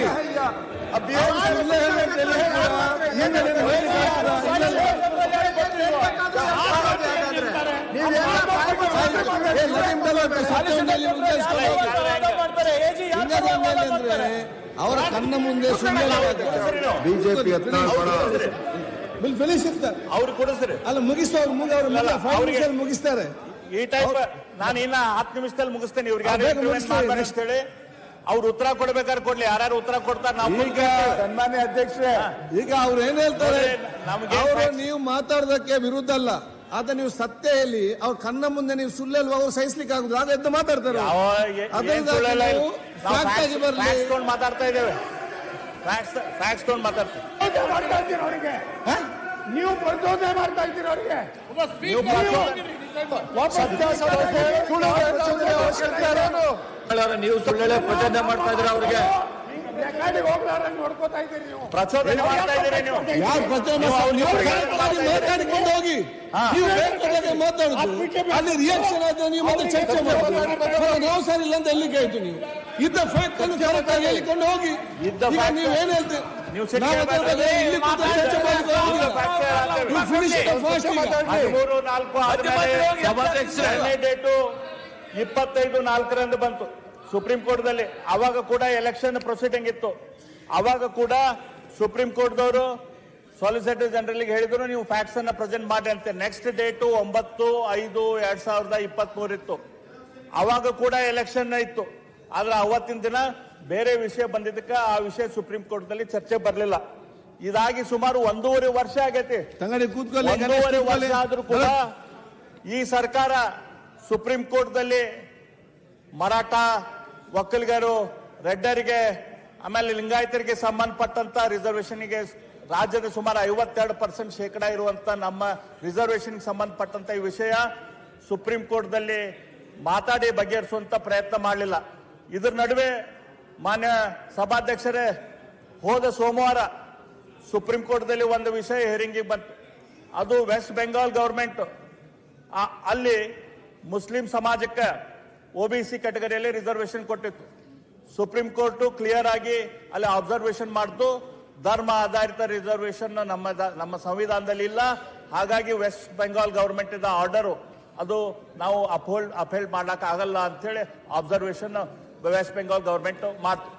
ಅವರ ಕಣ್ಣ ಮುಂದೆ ಸುಳ್ಳು ಬಿಜೆಪಿ ಅವ್ರು ಕೊಡಿಸ್ರಿ. ಅಲ್ಲ ಮುಗಿಸ್ತಾರೆ, ಮುಗಿಸ್ತಾರೆ. ಈ ಟೈಪ್ ನಾನು ಇನ್ನ 10 ನಿಮಿಷದಲ್ಲಿ ಮುಗಿಸ್ತೇನೆ. ಇವ್ರಿಗೆ ಹೇಳಿ ಅವ್ರು ಉತ್ತರ ಕೊಡ್ಬೇಕಾದ್ರೆ ಕೊಡ್ಲಿ. ಯಾರು ಉತ್ತರ ಕೊಡ್ತಾರೆ ನಾವು ಸನ್ಮಾನ್ಯ ಅಧ್ಯಕ್ಷರೇ, ಈಗ ಅವ್ರು ಏನ್ ಹೇಳ್ತಾರೆ, ನಮ್ಗೆ ಅವರು ನೀವು ಮಾತಾಡೋದಕ್ಕೆ ವಿರುದ್ಧ ಅಲ್ಲ, ಆದ್ರೆ ನೀವು ಸತ್ಯ ಹೇಳಿ ಅವ್ರ ಕಣ್ಣ ಮುಂದೆ ನೀವು ಸುಳ್ಳು ಅವ್ರು ಸಹಿಸ್ಲಿಕ್ಕೆ ಆಗುದು, ಆಗ ಎದ್ದು ಮಾತಾಡ್ತಾರೆ. ಮಾತಾಡ್ತಾ ಇದ್ದೇವೆ, ಫ್ಯಾಕ್ಸ್ ತಗೊಂಡು ಮಾತಾಡ್ತೀವಿ. ನೀವು ಪ್ರಚೋದನೆ ಮಾಡ್ತಾ ಇದ್ದೀರಿ ಅವರಿಗೆ. ನೀವು ಸುಳ್ಳು ಪ್ರಚೋದನೆ ಮಾಡ್ತಾ ಇದ್ದೀರಾ ಅವ್ರಿಗೆ. ನೋಡ್ಕೋತಾ ಇದ್ದೀರಿ ನೀವು. ಪ್ರಚೋದನೆ ಮಾಡ್ತಾ ಇದ್ದೀರಿ ನೀವು. ಯಾರು ಪ್ರಚೋದನೆ ಮಾತಾಡಿಕೊಂಡು ಹೋಗಿ ನೀವು ಬೇಕಾದಾಗ ಮಾತಾಡುದು, ಅಲ್ಲಿ ರಿಯಾಕ್ಷನ್ ಆದ್ರೆ ನೀವು ಮತ್ತೆ ಚರ್ಚೆ ಮಾಡೋದು. ನಾವು ಸರಿ ಇಲ್ಲ ಅಂತ ಎಲ್ಲಿಗೆ ಆಯ್ತು? ನೀವು ಇದ್ದ ಫ್ಯಾಕ್ಟ್ ಅನ್ನು ಕರೆಕ್ಟ್ ಆಗಿ ಹೇಳಿಕೊಂಡು ಹೋಗಿ. ನೀವು ಏನ್ ಹೇಳ್ತೀವಿ, ಡೇಟು 25/4 ಬಂತು ಸುಪ್ರೀಂ ಕೋರ್ಟ್ದಲ್ಲಿ. ಅವಾಗ ಕೂಡ ಎಲೆಕ್ಷನ್ ಪ್ರೊಸೀಡಿಂಗ್ ಇತ್ತು. ಅವಾಗ ಕೂಡ ಸುಪ್ರೀಂ ಕೋರ್ಟ್ದವರು ಸಾಲಿಸಿಟರ್ ಜನರಲ್ ಹೇಳಿದ್ರು ನೀವು ಫ್ಯಾಕ್ಟ್ಸ್ ಅನ್ನ ಪ್ರೆಸೆಂಟ್ ಮಾಡಿ ಅಂತ. ನೆಕ್ಸ್ಟ್ ಡೇಟು 9/5/2023 ಇತ್ತು. ಅವಾಗ ಕೂಡ ಎಲೆಕ್ಷನ್ ಇತ್ತು. ಆದ್ರೆ ಅವತ್ತಿನ ದಿನ ಬೇರೆ ವಿಷಯ ಬಂದಿದ್ದಕ್ಕೆ ಆ ವಿಷಯ ಸುಪ್ರೀಂ ಕೋರ್ಟ್ದಲ್ಲಿ ಚರ್ಚೆ ಬರಲಿಲ್ಲ. ಇದಾಗಿ ಸುಮಾರು 1.5 ವರ್ಷ ಆಗೈತಿ. 1.5 ವರ್ಷ ಆದ್ರೂ ಕೂಡ ಈ ಸರ್ಕಾರ ಸುಪ್ರೀಂ ಕೋರ್ಟ್ದಲ್ಲಿ ಮರಾಠ ಒಕ್ಕಲಿಗರು, ರೆಡ್ಡರಿಗೆ, ಆಮೇಲೆ ಲಿಂಗಾಯತರಿಗೆ ಸಂಬಂಧಪಟ್ಟಂತ ರಿಸರ್ವೇಷನ್ಗೆ ರಾಜ್ಯದ ಸುಮಾರು 52% ಶೇಕಡಾ ಇರುವಂತ ನಮ್ಮ ರಿಸರ್ವೇಷನ್ ಸಂಬಂಧಪಟ್ಟಂತ ಈ ವಿಷಯ ಸುಪ್ರೀಂ ಕೋರ್ಟ್ದಲ್ಲಿ ಮಾತಾಡಿ ಬಗೆಹರಿಸುವಂತ ಪ್ರಯತ್ನ ಮಾಡಲಿಲ್ಲ. ಇದ್ರ ನಡುವೆ ಮಾನ್ಯ ಸಭಾಧ್ಯಕ್ಷರೇ, ಹೋದ ಸೋಮವಾರ ಸುಪ್ರೀಂ ಕೋರ್ಟ್ದಲ್ಲಿ ಒಂದು ವಿಷಯ ಹಿಯರಿಂಗಿಗೆ ಬಂತು. ಅದು ವೆಸ್ಟ್ ಬೆಂಗಾಲ್ ಗವರ್ಮೆಂಟ್ ಅಲ್ಲಿ ಮುಸ್ಲಿಂ ಸಮಾಜಕ್ಕೆ OBC ಕ್ಯಾಟಗರಿಯಲ್ಲಿ ರಿಸರ್ವೇಷನ್ ಕೊಟ್ಟಿತ್ತು. ಸುಪ್ರೀಂ ಕೋರ್ಟ್ ಕ್ಲಿಯರ್ ಆಗಿ ಅಲ್ಲಿ ಅಬ್ಸರ್ವೇಷನ್ ಮಾಡಿತು, ಧರ್ಮ ಆಧಾರಿತ ರಿಸರ್ವೇಷನ್ ನಮ್ಮ ಸಂವಿಧಾನದಲ್ಲಿ ಇಲ್ಲ. ಹಾಗಾಗಿ ವೆಸ್ಟ್ ಬೆಂಗಾಲ್ ಗವರ್ಮೆಂಟ್ ಇದ್ದ ಆರ್ಡರ್ ಅದು ನಾವು ಅಪ್ಹೋಲ್ಡ್ ಮಾಡಕ್ ಆಗಲ್ಲ ಅಂತ ಹೇಳಿ ಅಬ್ಸರ್ವೇಷನ್ ವೆಸ್ಟ್ ಬೆಂಗಾಲ್ ಗವರ್ಮೆಂಟ್ ಮಾಡ್ತು.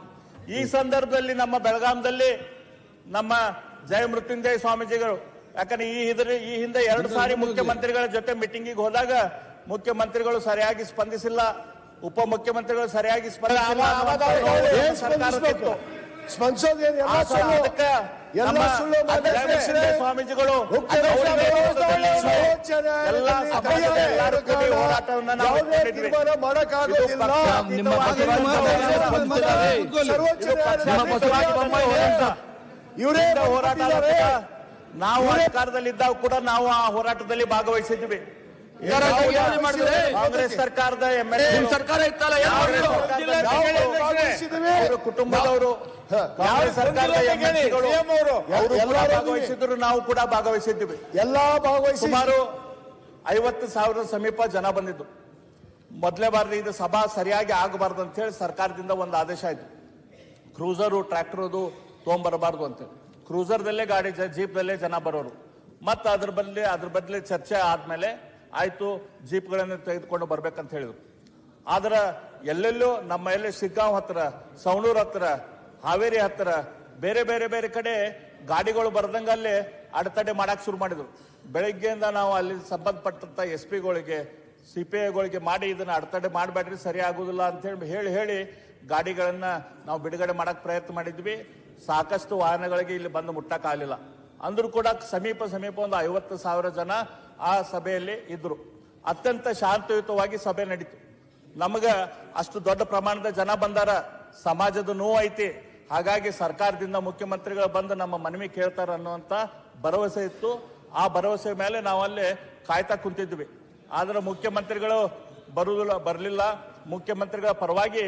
ಈ ಸಂದರ್ಭದಲ್ಲಿ ನಮ್ಮ ಬೆಳಗಾಂದಲ್ಲಿ ನಮ್ಮ ಜಯ ಮೃತ್ಯುಂಜಯ ಸ್ವಾಮೀಜಿಗಳು, ಯಾಕಂದ್ರೆ ಈ ಹಿಂದೆ 2 ಸಾರಿ ಮುಖ್ಯಮಂತ್ರಿಗಳ ಜೊತೆ ಮೀಟಿಂಗಿಗೆ ಹೋದಾಗ ಮುಖ್ಯಮಂತ್ರಿಗಳು ಸರಿಯಾಗಿ ಸ್ಪಂದಿಸಿಲ್ಲ, ಉಪಮುಖ್ಯಮಂತ್ರಿಗಳು ಸರಿಯಾಗಿ ಸ್ಪಂದಿಸಿಲ್ಲ. ಸ್ವಾಮೀಜಿಗಳು ಹೋರಾಟವನ್ನು ನಾವು ಇವರೇ ಹೋರಾಟ ನಾವು ಅಧಿಕಾರದಲ್ಲಿದ್ದಾಗ ಕೂಡ ನಾವು ಆ ಹೋರಾಟದಲ್ಲಿ ಭಾಗವಹಿಸಿದ್ವಿ. ಕಾಂಗ್ರೆಸ್ ಸರ್ಕಾರದ ಸರ್ಕಾರ ಇತ್ತಲ್ಲ, ಕುಟುಂಬದವರು, ಕಾಂಗ್ರೆಸ್ ಸರ್ಕಾರದ ಭಾಗವಹಿಸಿದ್ರು, ನಾವು ಕೂಡ ಭಾಗವಹಿಸಿದ್ವಿ. ಎಲ್ಲಾ ಭಾಗವಹಿಸಿ ಸುಮಾರು 50,000 ಸಮೀಪ ಜನ ಬಂದಿದ್ದು. ಮೊದಲೇ ಬಾರಿ ಇದು ಸಭಾ ಸರಿಯಾಗಿ ಆಗಬಾರ್ದು ಅಂತ ಹೇಳಿ ಸರ್ಕಾರದಿಂದ ಒಂದು ಆದೇಶ ಆಯ್ತು. ಕ್ರೂಸರು ಟ್ರ್ಯಾಕ್ಟರ್ದು ತೊಗೊಂಬರಬಾರ್ದು ಅಂತೇಳಿ. ಕ್ರೂಸರ್ದಲ್ಲೇ ಗಾಡಿ ಜೀಪ್ದಲ್ಲೇ ಜನ ಬರೋರು. ಮತ್ತು ಅದ್ರ ಬದಲಿ ಚರ್ಚೆ ಆದ್ಮೇಲೆ ಆಯ್ತು ಜೀಪ್ಗಳನ್ನು ತೆಗೆದುಕೊಂಡು ಬರ್ಬೇಕಂತ ಹೇಳಿದ್ರು. ಆದ್ರೆ ಎಲ್ಲೆಲ್ಲೋ ನಮ್ಮ ಎಲ್ಲ ಶಿಗ್ಗಾಂವ್ ಹತ್ರ, ಸವಣೂರ್ ಹತ್ರ, ಹಾವೇರಿ ಹತ್ರ ಬೇರೆ ಬೇರೆ ಬೇರೆ ಕಡೆ ಗಾಡಿಗಳು ಬರ್ದಂಗಲ್ಲೇ ಅಡೆತಡೆ ಮಾಡಕ್ ಶುರು ಮಾಡಿದ್ರು. ಬೆಳಗ್ಗೆಯಿಂದ ನಾವು ಅಲ್ಲಿ ಸಂಬಂಧಪಟ್ಟಂತ SP ಗಳಿಗೆ CPIಗಳಿಗೆ ಮಾಡಿ ಇದನ್ನ ಅಡೆತಡೆ ಮಾಡಬೇಡ್ರಿ, ಸರಿ ಆಗುದಿಲ್ಲ ಅಂತ ಹೇಳಿ ಗಾಡಿಗಳನ್ನ ನಾವು ಬಿಡುಗಡೆ ಮಾಡಕ್ ಪ್ರಯತ್ನ ಮಾಡಿದ್ವಿ. ಸಾಕಷ್ಟು ವಾಹನಗಳಿಗೆ ಇಲ್ಲಿ ಬಂದು ಮುಟ್ಟಕ್ ಆಗಲಿಲ್ಲ. ಅಂದ್ರೂ ಕೂಡ ಸಮೀಪ ಒಂದು 50,000 ಜನ ಆ ಸಭೆಯಲ್ಲಿ ಇದ್ರು. ಅತ್ಯಂತ ಶಾಂತಿಯುತವಾಗಿ ಸಭೆ ನಡೀತು. ನಮಗ ಅಷ್ಟು ದೊಡ್ಡ ಪ್ರಮಾಣದ ಜನ ಬಂದಾರ, ಸಮಾಜದ ನೋವು ಐತಿ, ಹಾಗಾಗಿ ಸರ್ಕಾರದಿಂದ ಮುಖ್ಯಮಂತ್ರಿಗಳು ಬಂದು ನಮ್ಮ ಮನವಿ ಕೇಳ್ತಾರ ಅನ್ನುವಂತ ಭರವಸೆ ಇತ್ತು. ಆ ಭರವಸೆ ಮೇಲೆ ನಾವಲ್ಲೇ ಕಾಯ್ತಾ ಕುಂತಿದ್ವಿ. ಆದ್ರೆ ಮುಖ್ಯಮಂತ್ರಿಗಳು ಬರಲಿಲ್ಲ. ಮುಖ್ಯಮಂತ್ರಿಗಳ ಪರವಾಗಿ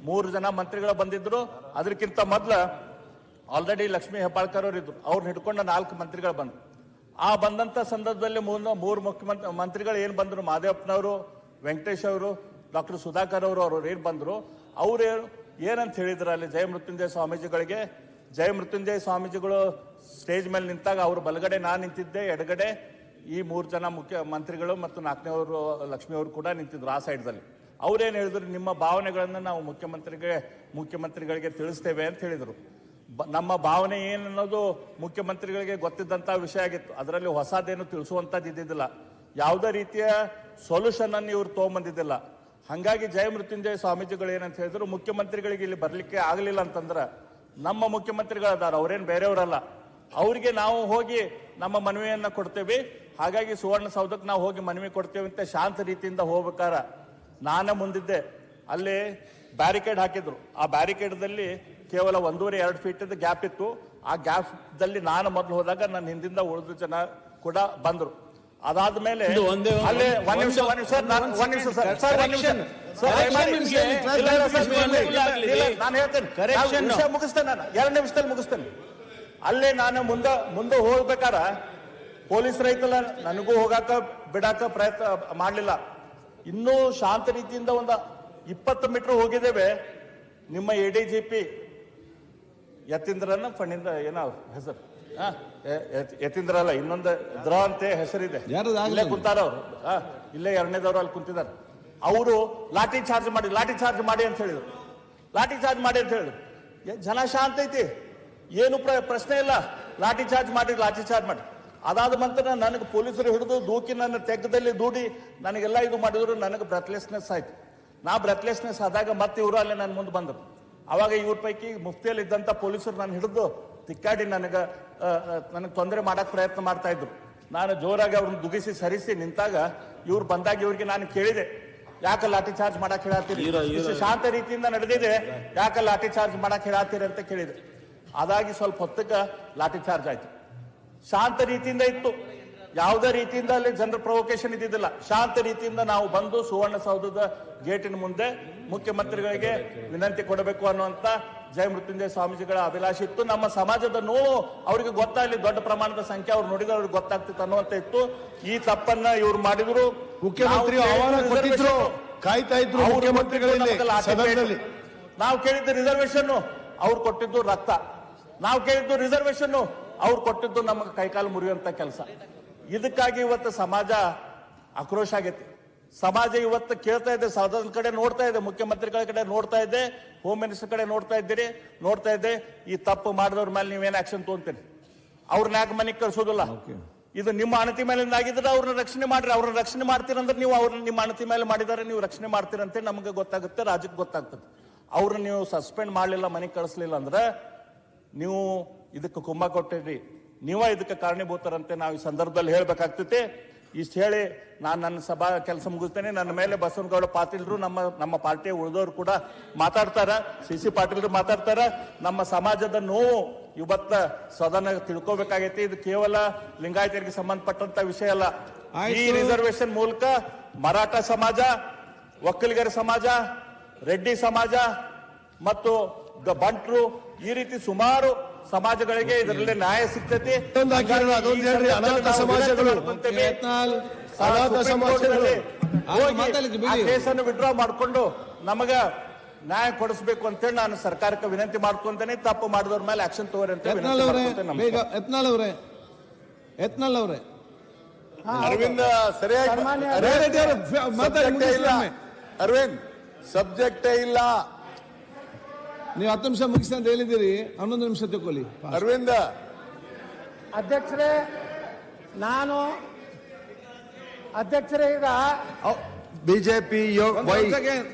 3 ಜನ ಮಂತ್ರಿಗಳು ಬಂದಿದ್ರು. ಅದಕ್ಕಿಂತ ಮೊದಲ ಆಲ್ರೆಡಿ ಲಕ್ಷ್ಮೀ ಹೆಬ್ಬಾಳ್ಕರ್ ಅವರು ಇದ್ರು. ಅವ್ರನ್ನ ಹಿಡ್ಕೊಂಡ 4 ಮಂತ್ರಿಗಳು ಬಂದ್ರು. ಆ ಬಂದಂತ ಸಂದರ್ಭದಲ್ಲಿ 3 ಮಂತ್ರಿಗಳು ಏನ್ ಬಂದ್ರು, ಮಾದೇವಪ್ಪನವರು, ವೆಂಕಟೇಶ್ ಅವರು, ಡಾಕ್ಟರ್ ಸುಧಾಕರ್ ಅವರು ಏನ್ ಬಂದ್ರು, ಅವ್ರು ಏನಂತ ಹೇಳಿದ್ರು ಅಲ್ಲಿ ಜಯಮೃತ್ಯುಂಜಯ ಸ್ವಾಮೀಜಿಗಳಿಗೆ. ಜಯಮೃತ್ಯುಂಜಯ ಸ್ವಾಮೀಜಿಗಳು ಸ್ಟೇಜ್ ಮೇಲೆ ನಿಂತಾಗ ಅವ್ರ ಬಲಗಡೆ ನಾನು ನಿಂತಿದ್ದೆ, ಎಡಗಡೆ ಈ 3 ಜನ ಮುಖ್ಯ ಮಂತ್ರಿಗಳು ಮತ್ತು 4ನೇವರು ಲಕ್ಷ್ಮಿ ಅವರು ಕೂಡ ನಿಂತಿದ್ರು ಆ ಸೈಡ್ದಲ್ಲಿ. ಅವ್ರೇನ್ ಹೇಳಿದ್ರು, ನಿಮ್ಮ ಭಾವನೆಗಳನ್ನ ನಾವು ಮುಖ್ಯಮಂತ್ರಿಗಳಿಗೆ ತಿಳಿಸ್ತೇವೆ ಅಂತ ಹೇಳಿದ್ರು. ನಮ್ಮ ಭಾವನೆ ಏನನ್ನೋದು ಮುಖ್ಯಮಂತ್ರಿಗಳಿಗೆ ಗೊತ್ತಿದ್ದಂತ ವಿಷಯ ಆಗಿತ್ತು. ಅದರಲ್ಲಿ ಹೊಸದೇನು ತಿಳಿಸುವಂತದ್ದು ಇದ್ದಿದ್ದಿಲ್ಲ. ಯಾವುದೇ ರೀತಿಯ ಸೊಲ್ಯೂಷನ್ ಅನ್ನು ಇವ್ರು ತಗೊಂಬಂದಿದ್ದಿಲ್ಲ. ಹಂಗಾಗಿ ಜಯಮೃತ್ಯುಂಜಯ ಸ್ವಾಮೀಜಿಗಳು ಏನಂತ ಹೇಳಿದ್ರು, ಮುಖ್ಯಮಂತ್ರಿಗಳಿಗೆ ಇಲ್ಲಿ ಬರ್ಲಿಕ್ಕೆ ಆಗಲಿಲ್ಲ ಅಂತಂದ್ರ ನಮ್ಮ ಮುಖ್ಯಮಂತ್ರಿಗಳದಾರ, ಅವ್ರೇನ್ ಬೇರೆಯವರಲ್ಲ, ಅವ್ರಿಗೆ ನಾವು ಹೋಗಿ ನಮ್ಮ ಮನವಿಯನ್ನ ಕೊಡ್ತೇವೆ. ಹಾಗಾಗಿ ಸುವರ್ಣಸೌಧಕ್ಕೆ ನಾವು ಹೋಗಿ ಮನವಿ ಕೊಡ್ತೇವೆ ಅಂತ ಶಾಂತ ರೀತಿಯಿಂದ ಹೋಗ್ಬೇಕಾರ ನಾನೇ ಮುಂದಿದ್ದೆ. ಅಲ್ಲಿ ಬ್ಯಾರಿಕೇಡ್ ಹಾಕಿದ್ರು. ಆ ಬ್ಯಾರಿಕೇಡ್ದಲ್ಲಿ ಕೇವಲ 1.5-2 ಫೀಟ್ ಗ್ಯಾಪ್ ಇತ್ತು. ಆ ಗ್ಯಾಪ್ ದಲ್ಲಿ ನಾನು ಮೊದಲು ಹೋದಾಗ ನನ್ನ ಹಿಂದಿಂದ ಉಳಿದ ಜನ ಕೂಡ ಬಂದ್ರು. ಅದಾದ್ಮೇಲೆ ಅಲ್ಲೇ ಒಂದ್ ನಿಮಿಷ ನಾನು ಹೇಳ್ತೇನೆ, ಮುಗಿಸ್ತೇನೆ, ನಾನು 2 ನಿಮಿಷದಲ್ಲಿ ಮುಗಿಸ್ತೇನೆ. ಅಲ್ಲೇ ನಾನು ಮುಂದೆ ಹೋಗ್ಬೇಕಾರ ಪೊಲೀಸ್ ರೈತಲ್ಲ, ನನಗೂ ಹೋಗಾಕ ಬಿಡಾಕ ಪ್ರಯತ್ನ ಮಾಡ್ಲಿಲ್ಲ. ಇನ್ನೂ ಶಾಂತ ರೀತಿಯಿಂದ ಒಂದು 20 ಮೀಟರ್ ಹೋಗಿದ್ದೇವೆ. ನಿಮ್ಮ ADGP ಯತೀಂದ್ರನ ಫಂಡಿಂದ ಏನೋ ಹೆಸರು, ಯತೀಂದ್ರ ಅಲ್ಲ, ಇನ್ನೊಂದು ದ್ರ ಅಂತೆ ಹೆಸರಿದೆ, ಇಲ್ಲೇ ಕುಂತಾರ ಅವರು, ಇಲ್ಲೇ 2ನೇದವ್ರು ಅಲ್ಲಿ ಕುಂತಿದ್ದಾರೆ. ಅವರು ಲಾಠಿ ಚಾರ್ಜ್ ಮಾಡಿ ಅಂತ ಹೇಳಿದ್ರು. ಲಾಠಿ ಚಾರ್ಜ್ ಮಾಡಿ ಅಂತ ಹೇಳಿದ್ರು. ಜನ ಶಾಂತ ಐತಿ, ಏನು ಪ್ರಶ್ನೆ ಇಲ್ಲ. ಲಾಠಿ ಚಾರ್ಜ್ ಮಾಡಿ. ಅದಾದ ನಂತರ ನನಗೆ ಪೊಲೀಸರು ಹಿಡಿದು ದೂಕಿ ನನ್ನ ತೆಗ್ಗದಲ್ಲಿ ದೂಡಿ ನನಗೆಲ್ಲ ಇದು ಮಾಡಿದ್ರು. ನನಗೆ ಬ್ರೆತ್ಲೆಸ್ನೆಸ್ ಆಯ್ತು. ನಾ ಬ್ರೆತ್ಲೆಸ್ನೆಸ್ ಆದಾಗ ಮತ್ತೆ ಇವರು ಅಲ್ಲೇ ನನ್ನ ಮುಂದೆ ಬಂದರು. ಅವಾಗ ಇವ್ರ ಪೈಕಿ ಮುಫ್ತಿಯಲ್ಲಿ ಇದ್ದಂತ ಪೊಲೀಸರು ನಾನು ಹಿಡಿದು ತಿಕ್ಕಾಡಿ ನನಗೆ ತೊಂದರೆ ಮಾಡಕ್ ಪ್ರಯತ್ನ ಮಾಡ್ತಾ ಇದ್ರು. ನಾನು ಜೋರಾಗಿ ಅವ್ರನ್ನ ದುಗಿಸಿ ಸರಿಸಿ ನಿಂತಾಗ ಇವ್ರು ಬಂದಾಗ ಇವ್ರಿಗೆ ನಾನು ಕೇಳಿದೆ, ಯಾಕೆ ಲಾಠಿ ಚಾರ್ಜ್ ಮಾಡಕ್ ಹೇಳತ್ತೀರಿ, ಇಷ್ಟು ಶಾಂತ ರೀತಿಯಿಂದ ನಡೆದಿದೆ, ಯಾಕೆ ಲಾಠಿ ಚಾರ್ಜ್ ಮಾಡಕ್ ಹೇಳತ್ತೀರಿ ಅಂತ ಕೇಳಿದೆ. ಅದಾಗಿ ಸ್ವಲ್ಪ ಹೊತ್ತಕ್ಕೆ ಲಾಠಿ ಚಾರ್ಜ್ ಆಯ್ತು. ಶಾಂತ ರೀತಿಯಿಂದ ಇತ್ತು, ಯಾವುದೇ ರೀತಿಯಿಂದ ಅಲ್ಲಿ ಜನರ ಪ್ರೊವೊಕೇಶನ್ ಇದ್ದಿದ್ದಿಲ್ಲ. ಶಾಂತ ರೀತಿಯಿಂದ ನಾವು ಬಂದು ಸುವರ್ಣಸೌಧದ ಗೇಟಿನ ಮುಂದೆ ಮುಖ್ಯಮಂತ್ರಿಗಳಿಗೆ ವಿನಂತಿ ಕೊಡಬೇಕು ಅನ್ನುವಂತ ಜಯಮೃತ್ಯುಂಜಯ ಸ್ವಾಮೀಜಿಗಳ ಅಭಿಲಾಷೆ ಇತ್ತು. ನಮ್ಮ ಸಮಾಜದ ನೋವು ಅವರಿಗೆ ಗೊತ್ತಾಗಲಿ, ದೊಡ್ಡ ಪ್ರಮಾಣದ ಸಂಖ್ಯೆ ಅವ್ರು ನೋಡಿದ್ರೆ ಅವ್ರಿಗೆ ಗೊತ್ತಾಗ್ತಿತ್ತು ಅನ್ನುವಂತ ಇತ್ತು. ಈ ತಪ್ಪನ್ನ ಇವ್ರು ಮಾಡಿದ್ರು. ಮುಖ್ಯಮಂತ್ರಿ ಆಹ್ವಾನ ಕೊಟ್ಟಿದ್ರು, ಕಾಯ್ತಾ ಇದ್ರು ಮುಖ್ಯಮಂತ್ರಿಗಳಲ್ಲಿ. ನಾವು ಕೇಳಿದ್ದು ರಿಸರ್ವೇಶನ್, ಅವ್ರು ಕೊಟ್ಟಿದ್ದು ರಕ್ತ. ನಾವು ಕೇಳಿದ್ದು ರಿಸರ್ವೇಶನ್, ಅವ್ರು ಕೊಟ್ಟಿದ್ದು ನಮಗೆ ಕೈಕಾಲು ಮುರಿಯುವಂತ ಕೆಲಸ. ಇದಕ್ಕಾಗಿ ಇವತ್ತು ಸಮಾಜ ಆಕ್ರೋಶ ಆಗೈತಿ. ಸಮಾಜ ಇವತ್ತು ಕೇಳ್ತಾ ಇದೆ, ಸದನ ಕಡೆ ನೋಡ್ತಾ ಇದೆ, ಮುಖ್ಯಮಂತ್ರಿಗಳ ಕಡೆ ನೋಡ್ತಾ ಇದೆ, ಹೋಮ್ ಮಿನಿಸ್ಟರ್ ಕಡೆ ನೋಡ್ತಾ ಇದ್ದೆ. ಈ ತಪ್ಪು ಮಾಡಿದವ್ರ ಮೇಲೆ ನೀವೇನ್ ಆಕ್ಷನ್ ತಗೊಂತೀರಿ? ಅವ್ರನ್ನ ಯಾಕೆ ಮನೆಗೆ ಕಳ್ಸೋದಿಲ್ಲ? ಇದು ನಿಮ್ಮ ಅಣತಿ ಮೇಲಿಂದ ಆಗಿದ್ರೆ ಅವ್ರನ್ನ ರಕ್ಷಣೆ ಮಾಡ್ರಿ. ಅವ್ರನ್ನ ರಕ್ಷಣೆ ಮಾಡ್ತೀರಂದ್ರೆ ನೀವು ಅವ್ರನ್ನ ನಿಮ್ಮ ಅಣತಿ ಮೇಲೆ ಮಾಡಿದಾರೆ, ನೀವು ರಕ್ಷಣೆ ಮಾಡ್ತೀರಂತೆ ನಮಗೆ ಗೊತ್ತಾಗುತ್ತೆ, ರಾಜ್ಯಕ್ಕೆ ಗೊತ್ತಾಗ್ತದೆ. ಅವ್ರನ್ನ ನೀವು ಸಸ್ಪೆಂಡ್ ಮಾಡಲಿಲ್ಲ, ಮನೆಗೆ ಕಳಿಸ್ಲಿಲ್ಲ ಅಂದ್ರೆ ನೀವು ಇದಕ್ಕೆ ಕುಂಭ ಕೊಟ್ಟಿದ್ರಿ, ನೀವ ಇದಕ್ಕೆ ಕಾರಣೀಭೂತರಂತೆ ನಾವು ಈ ಸಂದರ್ಭದಲ್ಲಿ ಹೇಳ್ಬೇಕಾಗ್ತೈತಿ. ಇಷ್ಟು ಹೇಳಿ ನಾನು ನನ್ನ ಸಭಾ ಕೆಲಸ ಮುಗಿಸ್ತೇನೆ. ನನ್ನ ಮೇಲೆ ಬಸವನಗೌಡ ಪಾಟೀಲ್ರು, ನಮ್ಮ ಪಾರ್ಟಿಯ ಉಳಿದವರು ಕೂಡ ಮಾತಾಡ್ತಾರ, CC ಪಾಟೀಲ್ರು ಮಾತಾಡ್ತಾರ. ನಮ್ಮ ಸಮಾಜದ ನೋವು ಇವತ್ತ ಸದನ ತಿಳ್ಕೋಬೇಕಾಗೈತಿ. ಇದು ಕೇವಲ ಲಿಂಗಾಯತರಿಗೆ ಸಂಬಂಧಪಟ್ಟಂತ ವಿಷಯ ಅಲ್ಲ. ಈ ರಿಸರ್ವೇಶನ್ ಮೂಲಕ ಮರಾಠ ಸಮಾಜ, ಒಕ್ಕಲಿಗರ ಸಮಾಜ, ರೆಡ್ಡಿ ಸಮಾಜ ಮತ್ತು ಬಂಟ್ರು, ಈ ರೀತಿ ಸುಮಾರು ಸಮಾಜಗಳಿಗೆ ಇದರಲ್ಲಿ ನ್ಯಾಯ ಸಿಗ್ತೈತಿ. ಅನಾಥ ಸಮಾಜಗಳು ಸುಪ್ರೀಂ ಕೋರ್ಟ್ನಲ್ಲಿ ಹೋಗಿ ಮಾತಾಡ್ಲಿಕ್ಕೆ ಆ ಬಿಡಿ. ಕೇಸನ್ನು ವಿಡ್ರಾ ಮಾಡಿಕೊಂಡು ನಮಗ ನ್ಯಾಯ ಕೊಡಿಸಬೇಕು ಅಂತೇಳಿ ನಾನು ಸರ್ಕಾರಕ್ಕೆ ವಿನಂತಿ ಮಾಡ್ಕೊಂತೇನೆ. ತಪ್ಪು ಮಾಡಿದವ್ರ ಮೇಲೆ ಆಕ್ಷನ್ ತಗೋರಿ ಅಂತ ವಿನಂತಿ ಯತ್ನಾಳ್ ಅವರೇ ಮಾಡ್ಕೊಂತೇನೆ. ಬೇಗ ನಮಸ್ಕಾರ. ಯತ್ನಾಳ್ ಅವರೇ ಅರವಿಂದ್ ಸರಿಯಾಗಿ ರೆಡ್ಡಿ ಅವರು ಮಾತಾಡಿ ಸಬ್ಜೆಕ್ಟೇ ಇಲ್ಲ. ಮುಗಿಸ್ಲಮ್ಮೆ. ಅರವಿಂದ್ ಸಬ್ಜೆಕ್ಟೇ ಇಲ್ಲ. ನೀವು 10 ನಿಮಿಷ ಮುಗಿಸಿ ಅಂತ ಹೇಳಿದ್ದೀರಿ, 11 ನಿಮಿಷ ತಗೊಳ್ಳಿ. ಅರವಿಂದ ಅಧ್ಯಕ್ಷರೇ, ನಾನು ಅಧ್ಯಕ್ಷರೇ ಈಗ ಒಂದ್ second.